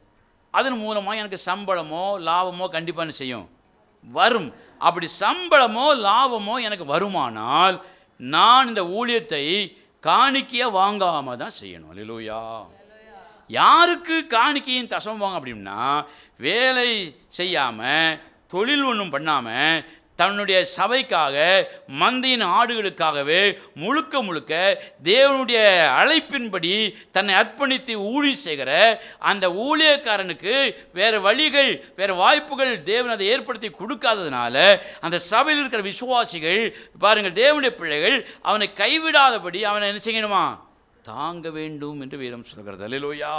B: அதன் மூலமாக எனக்கு சம்பளமோ லாபமோ கண்டிப்பாக செய்யும் வரும். அப்படி சம்பளமோ லாபமோ எனக்கு வருமானால் நான் இந்த ஊழியத்தை காணிக்கையாக வாங்காமல் தான் செய்யணும். அல்லேலூயா. யாருக்கு காணிக்கையும் தசம் வாங்க அப்படின்னா, வேலை செய்யாமல் தொழில் ஒன்றும் பண்ணாமல் தன்னுடைய சபைக்காக மந்தையின் ஆடுகளுக்காகவே முழுக்க தேவனுடைய அழைப்பின்படி தன்னை அர்ப்பணித்து ஊழியம் செய்கிற அந்த ஊழியக்காரனுக்கு வேறு வழிகள், வேறு வாய்ப்புகள் தேவன் அதை ஏற்படுத்தி கொடுக்காததுனால அந்த சபையில் இருக்கிற விசுவாசிகள் பாருங்கள், தேவனுடைய பிள்ளைகள் அவனை கைவிடாதபடி அவனை என்ன செய்யணுமா? தாங்க வேண்டும் என்று வேதம் சொல்கிறது. அல்லேலூயா.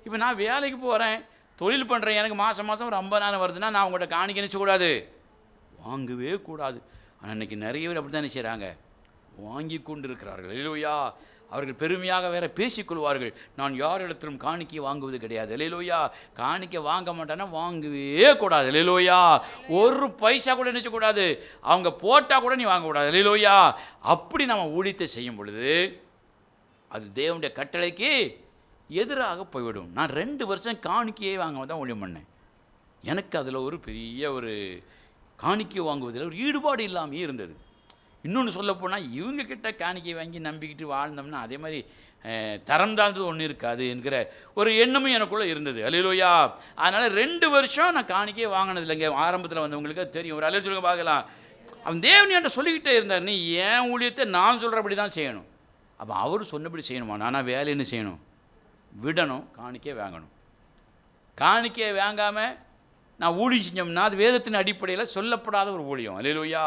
B: இப்போ நான் வேலைக்கு போகிறேன், தொழில் பண்ணுறேன், எனக்கு மாதம் ஒரு 50,000 வருதுன்னா நான் உங்கள்கிட்ட காணிக்க நினச்சக்கூடாது, வாங்கவே கூடாது. ஆனால் இன்றைக்கி நிறைய பேர் அப்படி தான் செய்கிறாங்க, வாங்கி கொண்டு இருக்கிறார்கள். அல்லேலூயா. அவர்கள் பெருமையாக வேற பேசிக்கொள்வார்கள், நான் யார் இடத்திலும் காணிக்கை வாங்குவது கிடையாது. அல்லேலூயா. காணிக்கை வாங்க மாட்டானா வாங்கவே கூடாது. அல்லேலூயா. ஒரு பைசா கூட நினைச்சக்கூடாது, அவங்க போட்டால் கூட நீ வாங்கக்கூடாது. அல்லேலூயா. அப்படி நம்ம ஊழியத்தை செய்யும் பொழுது அது தேவனுடைய கட்டளைக்கு எதிராக போய்விடும். நான் 2 வருஷம் காணிக்கையே வாங்க தான் ஊழியம் பண்ணேன். எனக்கு அதில் ஒரு பெரிய ஒரு காணிக்கை வாங்குவதில் ஒரு ஈடுபாடு இல்லாமல் இருந்தது. இன்னொன்று சொல்லப்போனால், இவங்க கிட்ட காணிக்கை வாங்கி நம்பிக்கிட்டு வாழ்ந்தோம்னா அதே மாதிரி தரம் தாழ்ந்தது ஒன்றும் இருக்காது என்கிற ஒரு எண்ணமும் எனக்குள்ளே இருந்தது. அல்லேலூயா. அதனால் 2 வருஷம் நான் காணிக்கையை வாங்கினது இல்லைங்க. ஆரம்பத்தில் வந்தவங்களுக்கு தெரியும். ஒரு அல்லேலூயா பார்க்கலாம். அவன் தேவன் என்கிட்ட சொல்லிக்கிட்டே இருந்தார், நீ ஏன் ஊழியத்தை நான் சொல்கிறபடி தான் செய்யணும். அப்போ அவர் சொன்னபடி செய்யணுமா? நானா வேலை என்ன செய்யணும்? விடணும், காணிக்கையை வாங்கணும். காணிக்கையை வாங்காமல் நான் ஊழியம் செஞ்சோம்னா அது வேதத்தின் அடிப்படையில் சொல்லப்படாத ஒரு ஊழியம். அல்லேலூயா.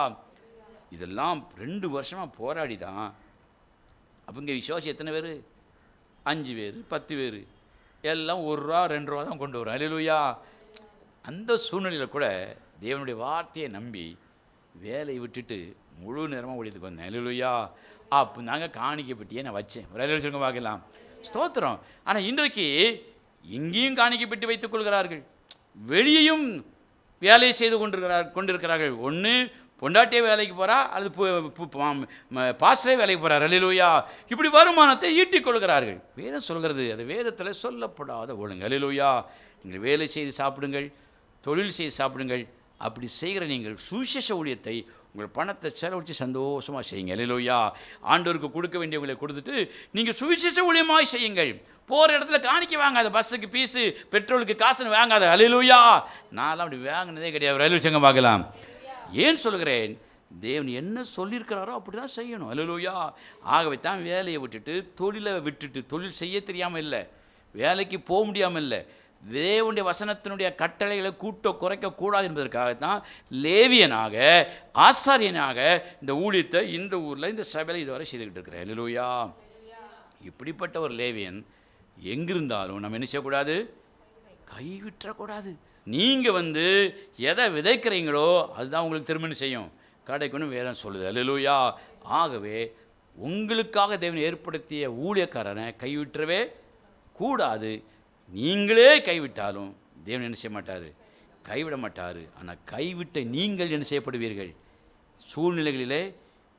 B: இதெல்லாம் 2 வருஷமாக போராடி தான். அப்போ இங்கே விசுவாசி எத்தனை பேர்? 5 பேர், 10 பேர், எல்லாம் 1 ரூபா 2 ரூபா தான் கொண்டு வரும். அல்லேலூயா. அந்த சூழ்நிலையில் கூட தேவனுடைய வார்த்தையை நம்பி வேலையை விட்டுட்டு முழு நேரமாக ஊழியத்துக்கு வந்தேன். அல்லேலூயா. அப்போ நாங்கள் காணிக்கை பெட்டியே நான் வச்சேன். ஒரு அல்லேலூயா சொல்லுங்க பார்க்கலாம். ஸ்தோத்திரம். ஆனால் இன்றைக்கு இங்கேயும் காணிக்கை பெட்டி வைத்துக் கொள்கிறார்கள், வெளியையும் வேலையை செய்து கொண்டிருக்கிறார்கள். ஒன்று பொண்டாட்டியே வேலைக்கு போகிறா, அல்லது பாஸ்டரே வேலைக்கு போகிறார். அல்லேலூயா. இப்படி வருமானத்தை ஈட்டிக் கொள்கிறார்கள். வேதம் சொல்கிறது, அது வேதத்தில் சொல்லப்படாத ஒழுங்கு. அல்லேலூயா. நீங்கள் வேலை செய்து சாப்பிடுங்கள், தொழில் செய்து சாப்பிடுங்கள். அப்படி செய்கிற நீங்கள் சுவிசேஷ ஊழியத்தை உங்கள் பணத்தை செலவழித்து சந்தோஷமாக செய்யுங்க. அல்லேலூயா. ஆண்டவருக்கு கொடுக்க வேண்டியவங்களை கொடுத்துட்டு நீங்கள் சுவிசேஷ ஊழியமாக செய்யுங்கள். போகிற இடத்துல காணிக்க வாங்காத, பஸ்ஸுக்கு பீஸு பெட்ரோலுக்கு காசுன்னு வாங்காத. அல்லேலூயா. நான்லாம் அப்படி வாங்கினதே கிடையாது. ரயில்வே சங்கம் பார்க்கலாம். ஏன் சொல்கிறேன்? தேவன் என்ன சொல்லியிருக்கிறாரோ அப்படி தான் செய்யணும். அல்லேலூயா. ஆகவே தான் வேலையை விட்டுட்டு தொழிலை விட்டுட்டு, தொழில் செய்ய தெரியாமல் இல்லை, வேலைக்கு போக முடியாமல் இல்லை, தேவனுடைய வசனத்தினுடைய கட்டளைகளை கூட்ட குறைக்கக்கூடாது என்பதற்காகத்தான் லேவியனாக ஆசாரியனாக இந்த ஊழியத்தை இந்த ஊரில் இந்த சபையில் இதுவரை செய்துக்கிட்டு இருக்கிறேன். அல்லேலூயா. இப்படிப்பட்ட ஒரு லேவியன் எங்கிருந்தாலும் நம்ம என்ன செய்யக்கூடாது? கைவிட்டக்கூடாது. நீங்கள் எதை விதைக்கிறீங்களோ அதுதான் உங்களுக்கு திருமணம் செய்யும், கிடைக்கணும் வேதம் சொல்லுது. அல்லேலூயா. ஆகவே உங்களுக்காக தேவன் ஏற்படுத்திய ஊழியக்காரனை கைவிட்டவே கூடாது. நீங்களே கைவிட்டாலும் தேவன் என்ன செய்ய மாட்டார்? கைவிட மாட்டார். ஆனால் கைவிட்ட நீங்கள் என்ன செய்யப்படுவீர்கள்? சூழ்நிலைகளிலே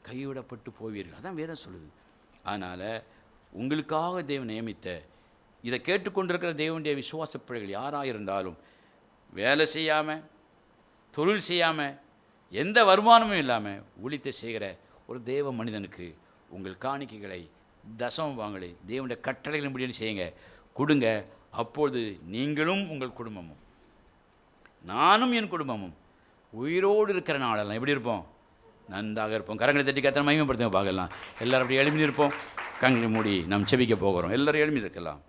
B: கைவிடப்பட்டு போவீர்கள். அதான் வேதம் சொல்லுது. அதனால் உங்களுக்காக தேவன் நியமித்த, இதை கேட்டுக்கொண்டிருக்கிற தேவனுடைய விசுவாச பிள்ளைகள் யாராக இருந்தாலும், வேலை செய்யாமல், தொழில் செய்யாமல், எந்த வருமானமும் இல்லாமல் ஊழியத்தை செய்கிற ஒரு தேவ மனிதனுக்கு உங்கள் காணிக்கைகளை, தசமபாகங்களை தேவனுடைய கட்டளைகளின் முடிவு செய்யுங்க, கொடுங்க. அப்பொழுது நீங்களும் உங்கள் குடும்பமும், நானும் என் குடும்பமும் உயிரோடு இருக்கிற நாளெல்லாம் எப்படி இருப்போம்? நன்றாக இருப்போம். கரங்களை தட்டி கத்தனை மகிமைப்படுத்துங்க பார்க்கலாம். எல்லோரும் அப்படி எழுப்பி இருப்போம். கண்களை மூடி நாம் செபிக்க போகிறோம். எல்லோரும் எழுப்பி இருக்கலாம்.